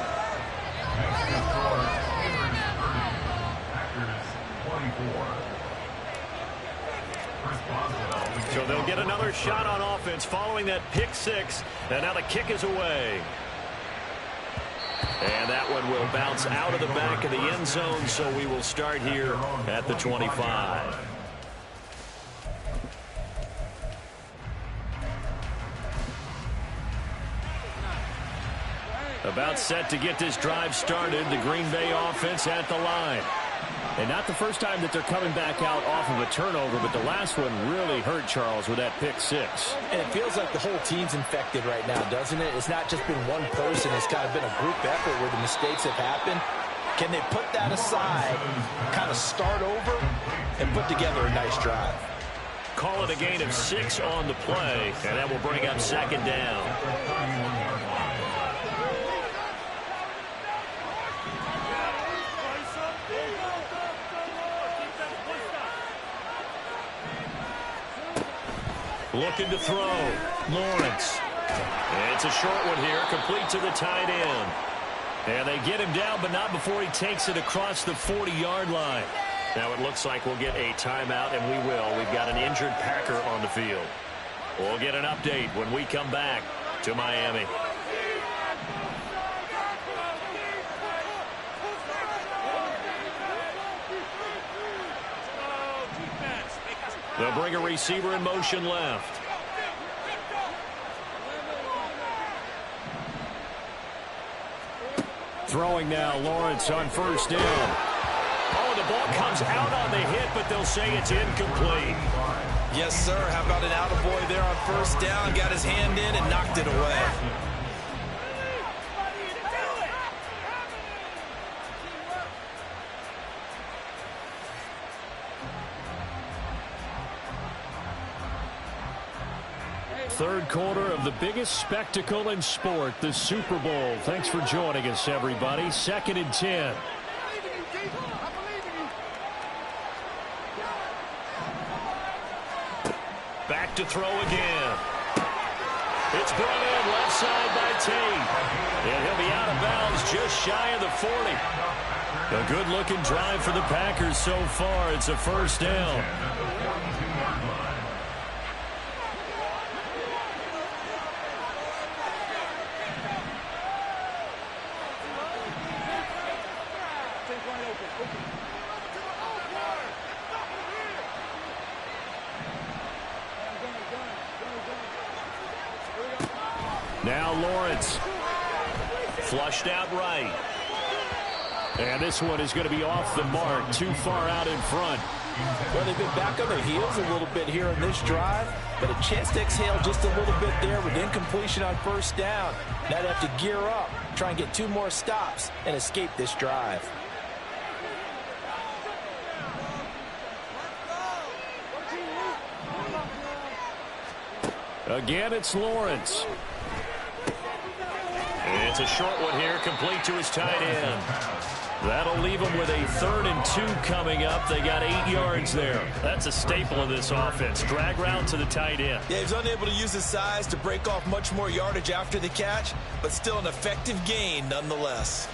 So they'll get another shot on offense following that pick six. And now the kick is away. And that one will bounce out of the back of the end zone, so we will start here at the 25. About set to get this drive started. The Green Bay offense at the line. And not the first time that they're coming back out off of a turnover, but the last one really hurt Charles with that pick six. And it feels like the whole team's infected right now, doesn't it? It's not just been one person. It's kind of been a group effort where the mistakes have happened. Can they put that aside, kind of start over, and put together a nice drive? Call it a gain of 6 on the play, and that will bring up second down. Looking to throw. Lawrence. It's a short one here, complete to the tight end. And they get him down, but not before he takes it across the 40-yard line. Now it looks like we'll get a timeout, and we will. We've got an injured Packer on the field. We'll get an update when we come back to Miami. They'll bring a receiver in motion left. Throwing now, Lawrence on first down. Oh, the ball comes out on the hit, but they'll say it's incomplete. Yes, sir. How about an attaboy there on first down? Got his hand in and knocked it away. Third quarter of the biggest spectacle in sport, the Super Bowl. Thanks for joining us, everybody. 2nd and 10. Back to throw again. It's brought in left side by Tate. And he'll be out of bounds just shy of the 40. A good-looking drive for the Packers so far. It's a first down. Now Lawrence. Flushed out right. And this one is going to be off the mark. Too far out in front. Well, they've been back on their heels a little bit here on this drive, but a chance to exhale just a little bit there with incompletion on first down. Now they have to gear up, try and get 2 more stops, and escape this drive. Again, it's Lawrence. And it's a short one here, complete to his tight end. That'll leave them with a 3rd and 2 coming up. They got 8 yards there. That's a staple of this offense. Drag route to the tight end. Yeah, he was unable to use his size to break off much more yardage after the catch, but still an effective gain nonetheless.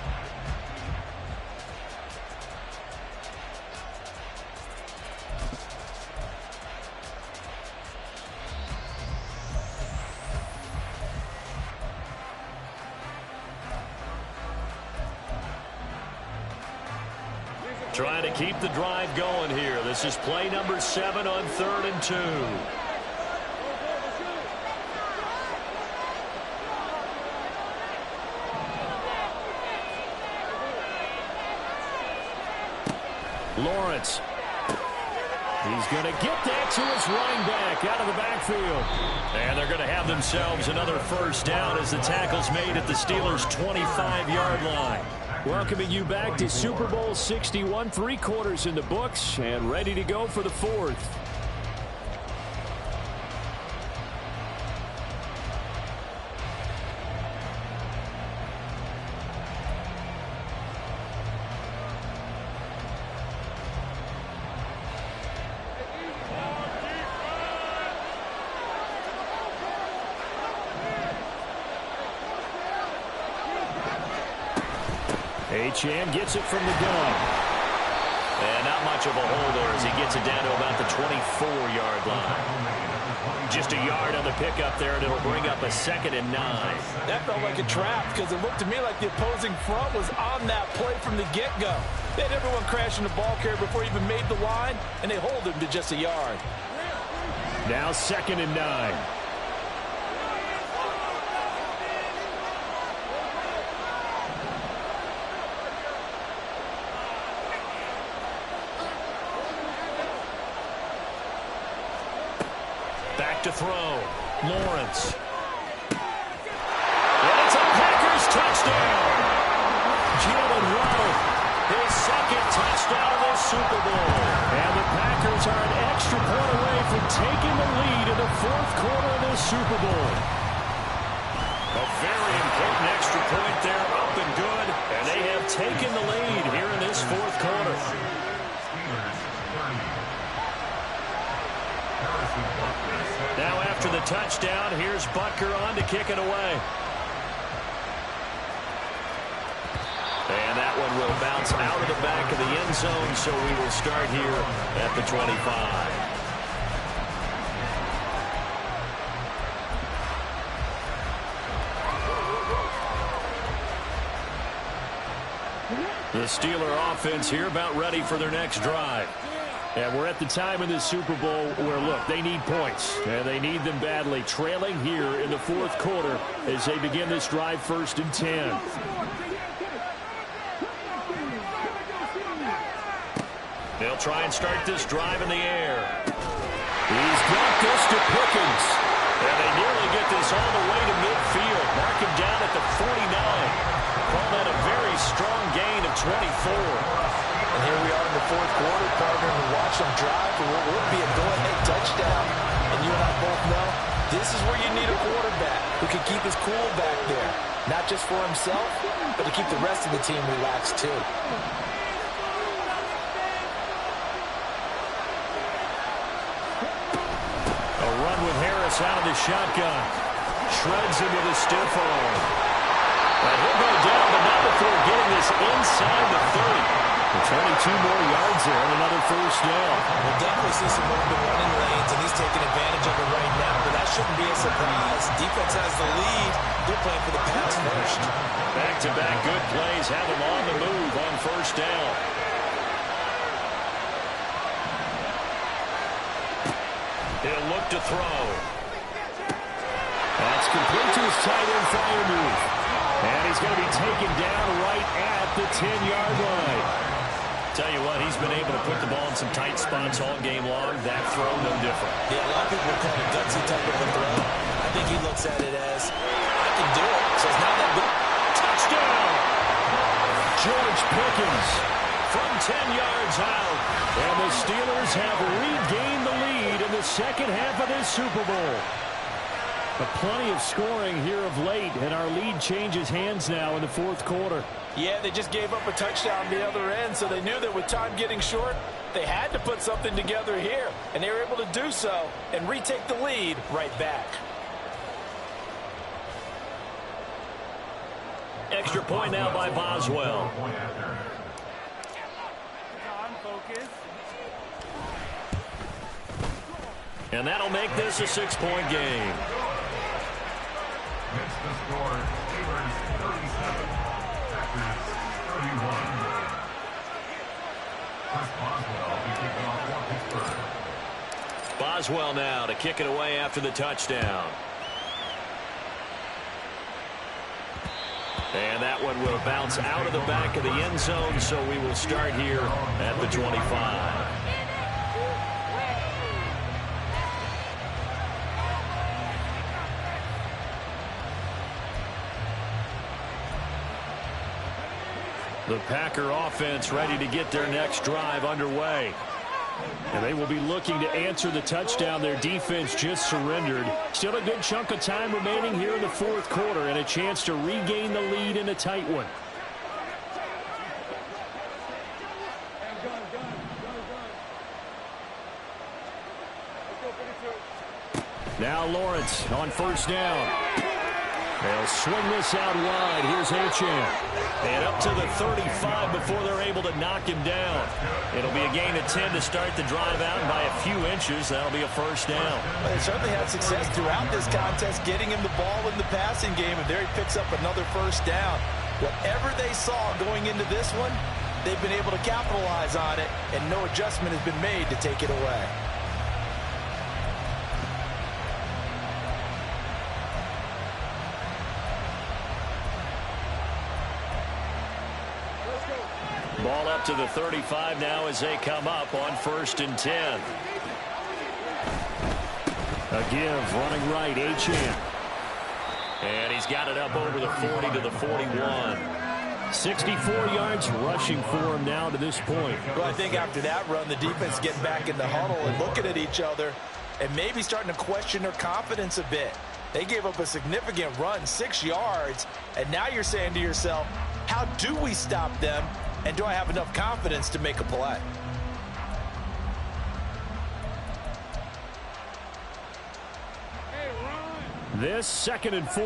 Trying to keep the drive going here. This is play number 7 on 3rd and 2. Lawrence. He's going to get that to his running back out of the backfield. And they're going to have themselves another first down as the tackle's made at the Steelers' 25-yard line. Welcoming you back to Super Bowl 61, 3 quarters in the books, and ready to go for the 4th. Achane gets it from the gun. And not much of a hole there as he gets it down to about the 24-yard line. Just a yard on the pickup there, and it'll bring up a 2nd and 9. That felt like a trap because it looked to me like the opposing front was on that play from the get-go. They had everyone crashing the ball carrier before he even made the line, and they hold him to just a yard. Now 2nd and 9. To throw. Lawrence. And it's a Packers touchdown. Jalen Waddle, his 2nd touchdown of the Super Bowl. And the Packers are an extra point away from taking the lead in the 4th quarter of the Super Bowl. A very important extra point there, up and good. And they have taken the lead here in this 4th quarter. Now after the touchdown, here's Butker on to kick it away. And that one will bounce out of the back of the end zone, so we will start here at the 25. The Steeler offense here about ready for their next drive. And we're at the time in this Super Bowl where, look, they need points, and they need them badly. Trailing here in the 4th quarter as they begin this drive 1st and 10. They'll try and start this drive in the air. He's got this to Pickens. And they nearly get this all the way to midfield. Mark him down at the 49. Call that a very strong gain of 24. And here we are in the 4th quarter, partner, and watch them drive for what would be a go-ahead touchdown. And you and I both know this is where you need a quarterback who can keep his cool back there. Not just for himself, but to keep the rest of the team relaxed too. A run with Harris out of the shotgun. Shreds him with a stiff arm. And he'll go down, but not before getting this inside the 30. 22 more yards there and another first down. We'll definitely see some open running lanes, and he's taking advantage of it right now, but that shouldn't be a surprise. Defense has the lead. They're playing for the pass first. Back-to-back good plays have them on the move on first down. He'll look to throw. That's complete to his tight end fire move. And he's going to be taken down right at the 10-yard line. Tell you what, he's been able to put the ball in some tight spots all game long. That throw, no different. Yeah, a lot of people will call it a gutsy type of a throw. I think he looks at it as, I can do it. So it's not that good. Touchdown! George Pickens from 10 yards out. And the Steelers have regained the lead in the 2nd half of this Super Bowl. But plenty of scoring here of late, and our lead changes hands now in the 4th quarter. Yeah, they just gave up a touchdown on the other end, so they knew that with time getting short, they had to put something together here, and they were able to do so and retake the lead right back. Extra point now by Boswell. And that'll make this a 6-point game. Next to score, Steelers 37, Packers 31. Chris Boswell will be kicking off for Pittsburgh. Boswell now to kick it away after the touchdown. And that one will bounce out of the back of the end zone, so we will start here at the 25. The Packer offense ready to get their next drive underway. And they will be looking to answer the touchdown their defense just surrendered. Still a good chunk of time remaining here in the fourth quarter and a chance to regain the lead in a tight one. Now Lawrence on first down. They'll swing this out wide. Here's Achane. And up to the 35 before they're able to knock him down. It'll be a gain of 10 to start the drive out, and by a few inches, that'll be a first down. Well, they certainly had success throughout this contest, getting him the ball in the passing game, and there he picks up another first down. Whatever they saw going into this one, they've been able to capitalize on it, and no adjustment has been made to take it away. Ball up to the 35 now as they come up on first and 10. A give, running right, Achane. And he's got it up over the 40 to the 41. 64 yards rushing for him now to this point. Well, I think after that run, the defense getting back in the huddle and looking at each other and maybe starting to question their confidence a bit. They gave up a significant run, 6 yards, and now you're saying to yourself, how do we stop them? And do I have enough confidence to make a play? This 2nd and 4.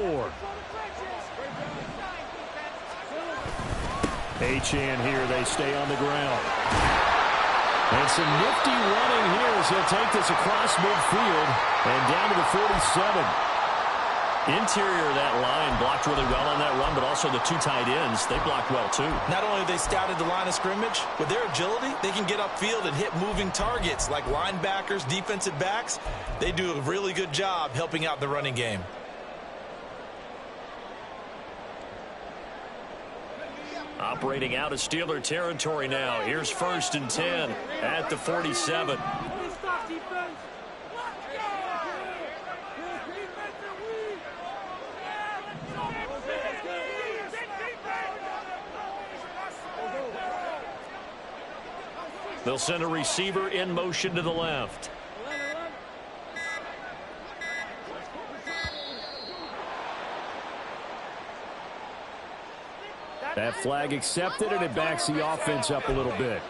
Achane here, they stay on the ground. And some nifty running here as he'll take this across midfield and down to the 47. Interior of that line blocked really well on that run, but also the two tight ends, they blocked well too. Not only have they scouted the line of scrimmage, with their agility, they can get upfield and hit moving targets like linebackers, defensive backs. They do a really good job helping out the running game. Operating out of Steeler territory now. Here's first and 10 at the 47. They'll send a receiver in motion to the left. That flag accepted, and it backs the offense up a little bit.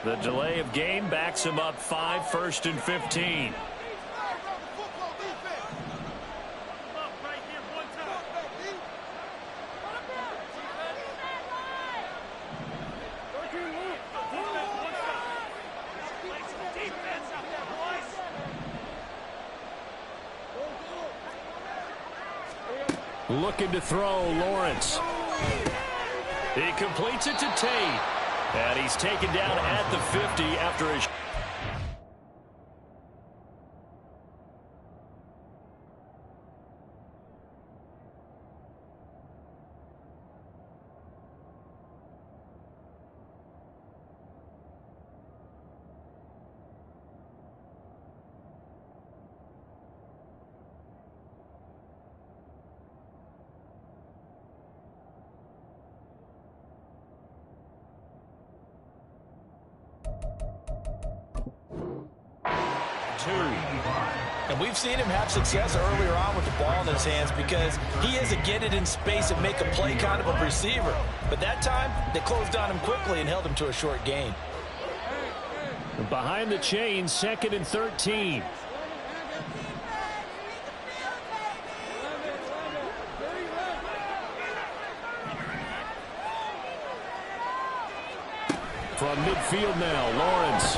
The delay of game backs him up 5, first and 15. Looking to throw, Lawrence. He completes it to Tate. And he's taken down at the 50 after a... And we've seen him have success earlier on with the ball in his hands because he is a get it in space and make a play kind of a receiver. But that time, they closed on him quickly and held him to a short gain. Behind the chain, 2nd and 13. From midfield now, Lawrence.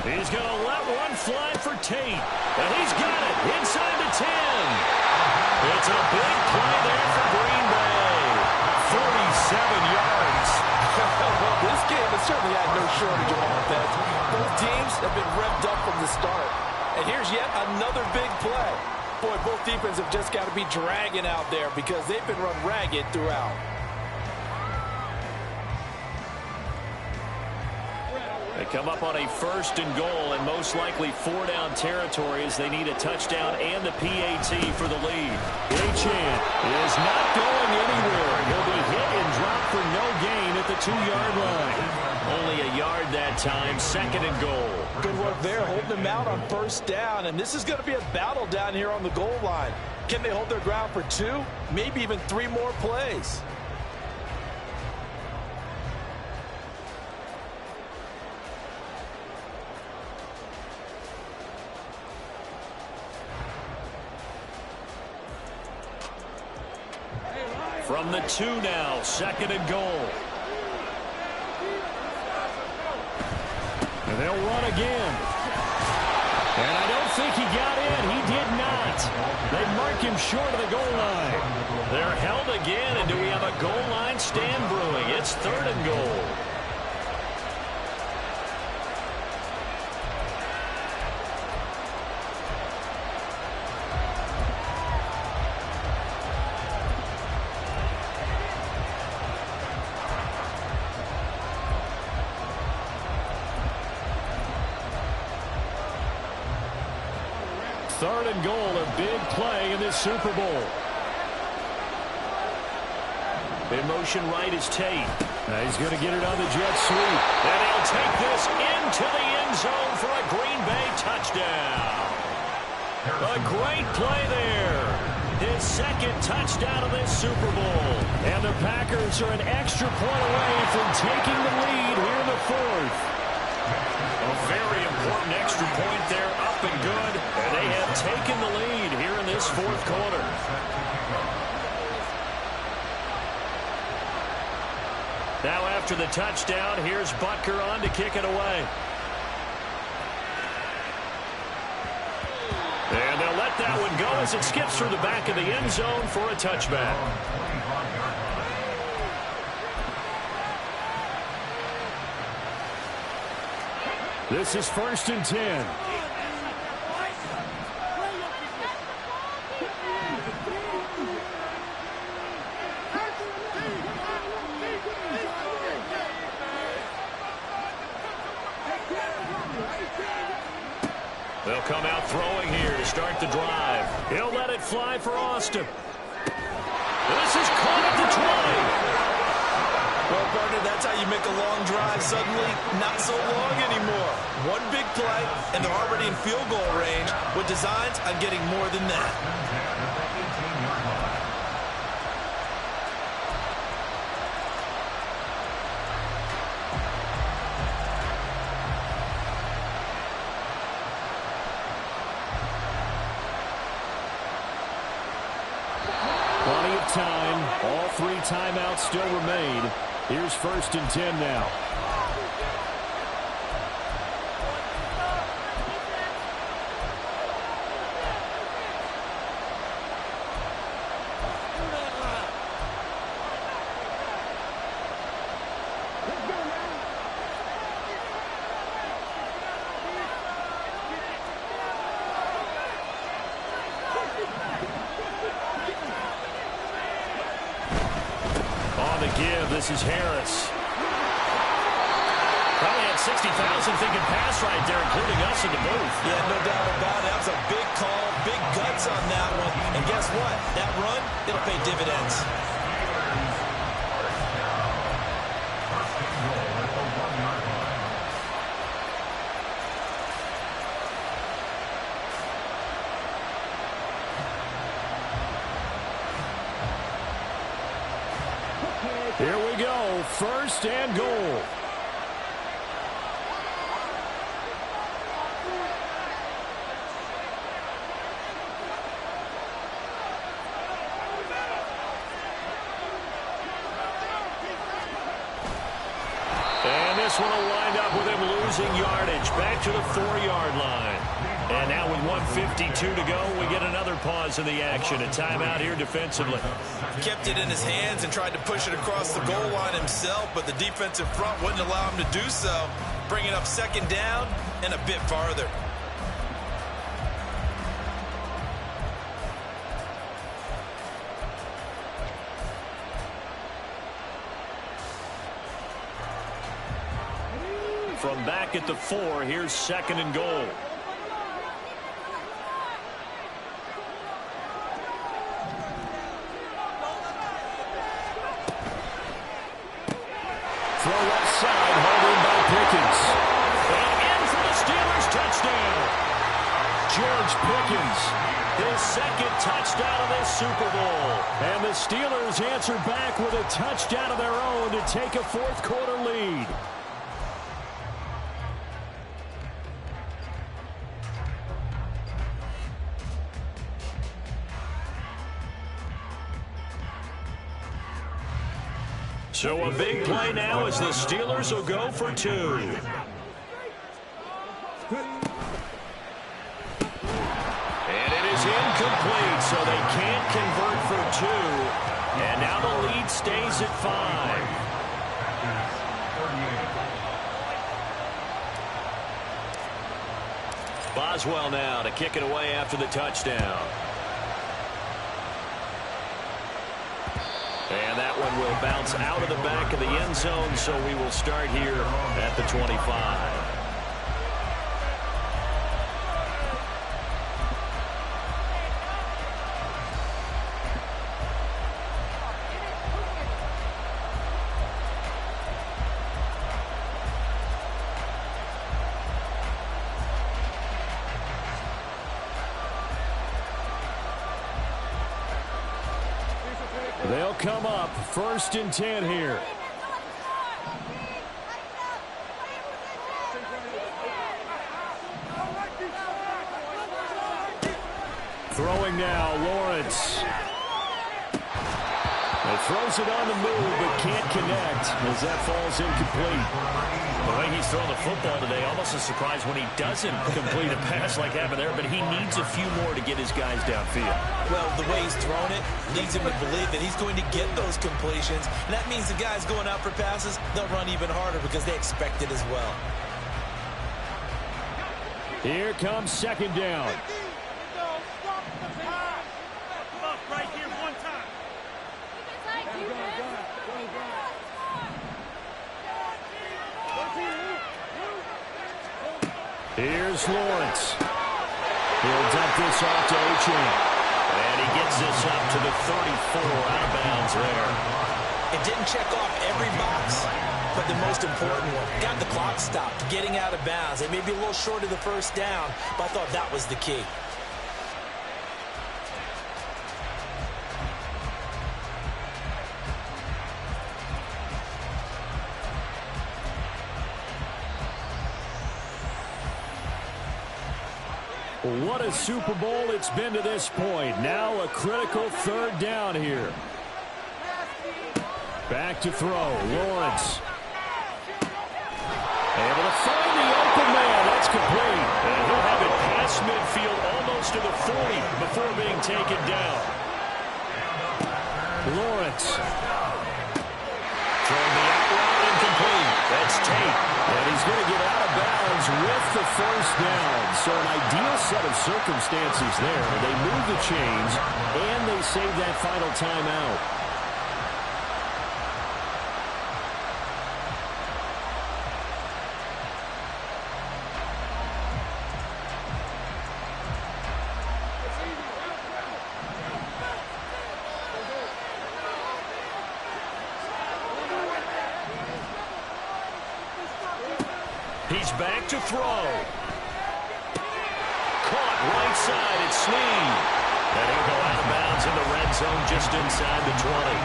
He's going to let one fly for Tate. And he's got it inside the 10. It's a big play there for Green Bay. 47 yards. Well, this game has certainly had no shortage of offense. Both teams have been revved up from the start. And here's yet another big play. Boy, both defenses have just got to be dragging out there because they've been run ragged throughout. They come up on a 1st and goal and most likely 4-down territory as they need a touchdown and the PAT for the lead. Achane is not going anywhere. He'll be hit and dropped for no gain at the 2-yard line. Only a yard that time, 2nd and goal. Good work there, holding them out on 1st down. And this is going to be a battle down here on the goal line. Can they hold their ground for 2, maybe even 3 more plays? From the 2 now, 2nd and goal. And they'll run again. And I don't think he got in. He did not. They mark him short of the goal line. They're held again, and do we have a goal line stand brewing? It's 3rd and goal. Third and goal, a big play in this Super Bowl. In motion right is Tate. Now he's going to get it on the jet sweep. And he'll take this into the end zone for a Green Bay touchdown. A great play there. His 2nd touchdown of this Super Bowl. And the Packers are an extra point away from taking the lead here in the 4th. A very important extra point there, up and good. And they have taken the lead here in this 4th quarter. Now after the touchdown, here's Butker on to kick it away. And they'll let that one go as it skips through the back of the end zone for a touchback. This is 1st and 10. They'll come out throwing here to start the drive. He'll let it fly for Austin. This is caught at the 20. Well, partner, that's how you make a long drive suddenly not so long anymore. One big play, and they're already in field goal range with designs on getting more than that. Plenty of time. All 3 timeouts still remain. Here's 1st and 10 now. This is Harris. Probably had 60,000 thinking pass right there, including us in the booth. Yeah, no doubt about it. That was a big call, big guts on that one. And guess what? That run, it'll pay dividends. Here we go, 1st and goal. And this one will wind up with him losing yardage. Back to the 4-yard line. And now with 1:52 to go, we get another pause in the action. A timeout here defensively. Kept it in his hands and tried to push it across the goal line himself, but the defensive front wouldn't allow him to do so. Bringing up second down and a bit farther. From back at the 4, here's second and goal. Throw left side, hauled in by Pickens. And in for the Steelers, touchdown. George Pickens, his second touchdown of this Super Bowl. And the Steelers answer back with a touchdown of their own to take a fourth-quarter lead. So a big play now as the Steelers will go for 2. And it is incomplete, so they can't convert for 2. And now the lead stays at 5. Boswell now to kick it away after the touchdown. And that one will bounce out of the back of the end zone, so we will start here at the 25. They'll come up 1st and 10 here. Throwing now, Lawrence. He throws it on the move, but can't connect as that falls incomplete. The way he's throwing the football today, almost a surprise when he doesn't complete a pass like happened there, but he needs a few more to get his guys downfield. Well, the way he's thrown it leads him to believe that he's going to get those completions. And that means the guys going out for passes, they'll run even harder because they expect it as well. Here comes second down. Here's Lawrence. He'll dump this off to O'Chain. And he gets this up to the 34, out of bounds there. It didn't check off every box, but the most important one. Got the clock stopped, getting out of bounds. They may be a little short of the first down, but I thought that was the key. What a Super Bowl it's been to this point. Now a critical third down here. Back to throw. Lawrence. Able to find the open man. That's complete. And he'll have it past midfield almost to the 40 before being taken down. Lawrence. Throwing the out route incomplete. That's Tate. And he's going to get out of bounds with the first down. So an ideal set of circumstances there. They move the chains, and they save that final timeout. He's back to throw. Caught right side at Snead. And he'll go out of bounds in the red zone just inside the 20.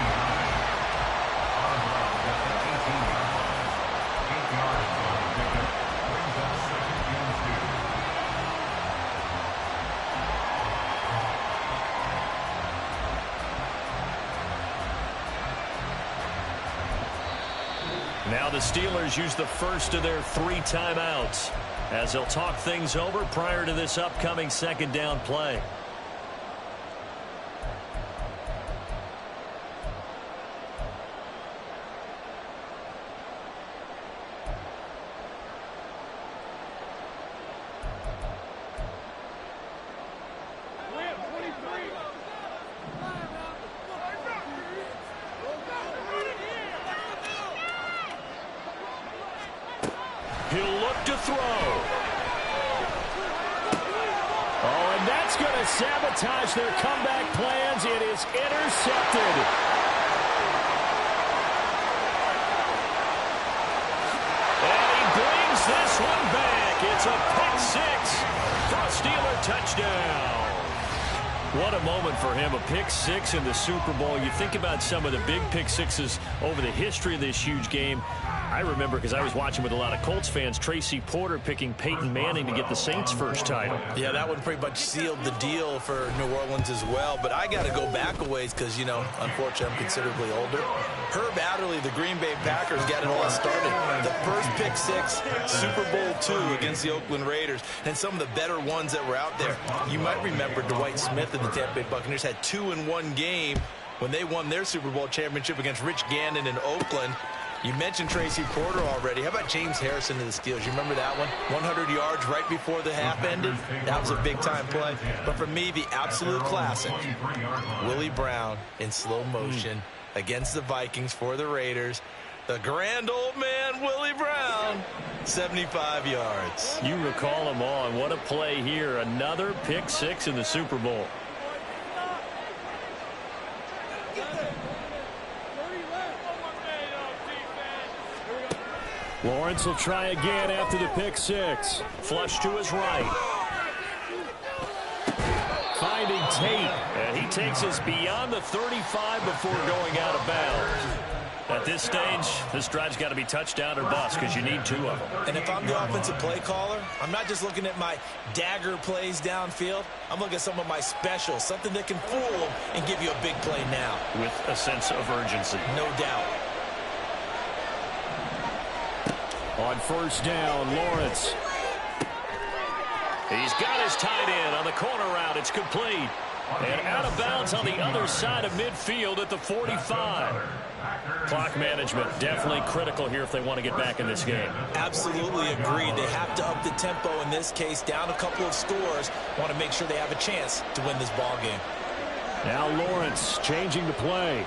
Now the Steelers use the first of their 3 timeouts as they'll talk things over prior to this upcoming second down play. He'll look to throw. Oh, and that's going to sabotage their comeback plans. It is intercepted. And he brings this one back. It's a pick 6 for a Steeler touchdown. What a moment for him, a pick 6 in the Super Bowl. You think about some of the big pick 6s over the history of this huge game. I remember, because I was watching with a lot of Colts fans, Tracy Porter picking Peyton Manning to get the Saints' first title. Yeah, that one pretty much sealed the deal for New Orleans as well. But I got to go back a ways because, you know, unfortunately, I'm considerably older. Herb Adderley, the Green Bay Packers, got it all started. The first pick 6, Super Bowl II against the Oakland Raiders, and some of the better ones that were out there. You might remember Dwight Smith and the Tampa Bay Buccaneers had 2 in one game when they won their Super Bowl championship against Rich Gannon in Oakland. You mentioned Tracy Porter already. How about James Harrison to the Steelers? You remember that one? 100 yards right before the half ended? That was a big-time play. But for me, the absolute classic, Willie Brown in slow motion against the Vikings for the Raiders. The grand old man, Willie Brown, 75 yards. You recall them all, and what a play here. Another pick 6 in the Super Bowl. Lawrence will try again after the pick 6. Flush to his right. Finding Tate, and he takes us beyond the 35 before going out of bounds. At this stage, this drive's got to be touchdown or bust because you need 2 of them. And if I'm the offensive play caller, I'm not just looking at my dagger plays downfield. I'm looking at some of my specials, something that can fool them and give you a big play now. With a sense of urgency. No doubt. On first down, Lawrence. He's got his tight end on the corner route. It's complete. And out of bounds on the other side of midfield at the 45. Clock management definitely critical here if they want to get back in this game. Absolutely agreed. They have to up the tempo in this case, down a couple of scores. Want to make sure they have a chance to win this ball game. Now Lawrence changing the play.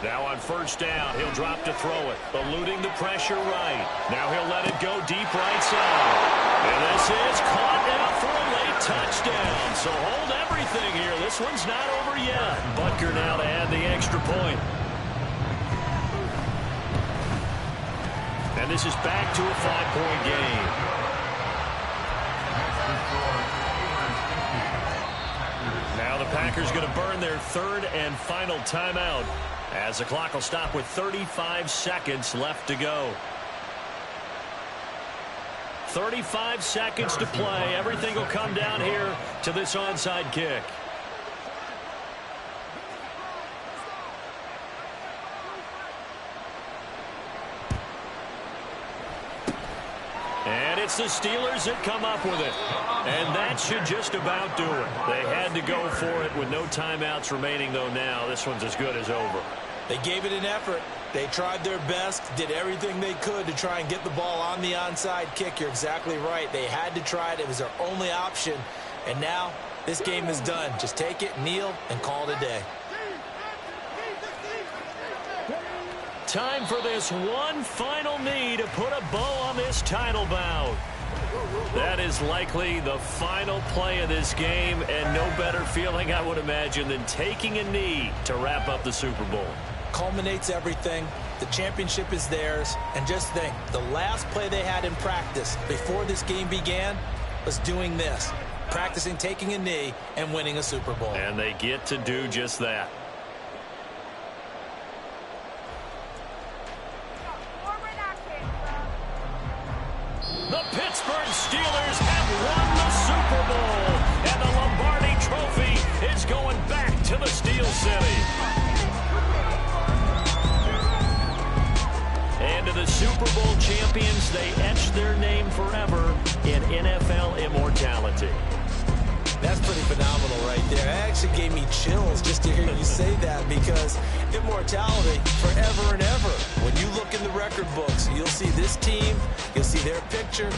Now on first down, he'll drop to throw it, eluding the pressure right. Now he'll let it go deep right side. And this is caught now for a late touchdown. So hold everything here. This one's not over yet. Butker now to add the extra point. And this is back to a 5-point game. Now the Packers going to burn their 3rd and final timeout, as the clock will stop with 35 seconds left to go. 35 seconds to play. Everything will come down here to this onside kick. And it's the Steelers that come up with it. And that should just about do it. They had to go for it with no timeouts remaining, though now. This one's as good as over. They gave it an effort. They tried their best, did everything they could to try and get the ball on the onside kick. You're exactly right. They had to try it. It was their only option. And now this game is done. Just take it, kneel, and call it a day. Time for this one final knee to put a bow on this title bout. That is likely the final play of this game, and no better feeling, I would imagine, than taking a knee to wrap up the Super Bowl. Culminates everything. The championship is theirs. And just think, the last play they had in practice before this game began was doing this, practicing taking a knee and winning a Super Bowl. And they get to do just that. The Pittsburgh Steelers have won the Super Bowl, and the Lombardi Trophy is going back to the Steel City. And to the Super Bowl champions, they etch their name forever in NFL immortality. That's pretty phenomenal right there. It actually gave me chills just to hear you say that, because immortality forever and ever. When you look in the record books, you'll see this team, you'll see their picture,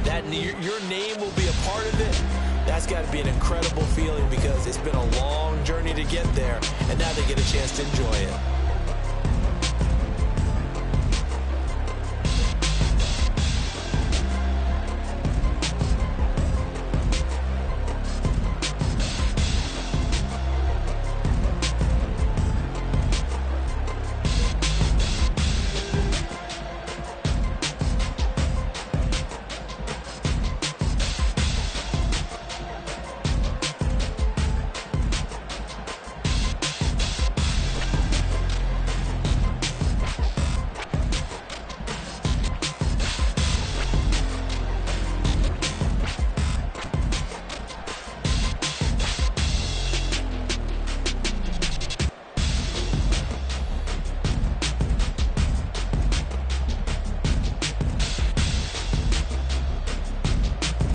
that your name will be a part of it. That's got to be an incredible feeling, because it's been a long journey to get there, and now they get a chance to enjoy it.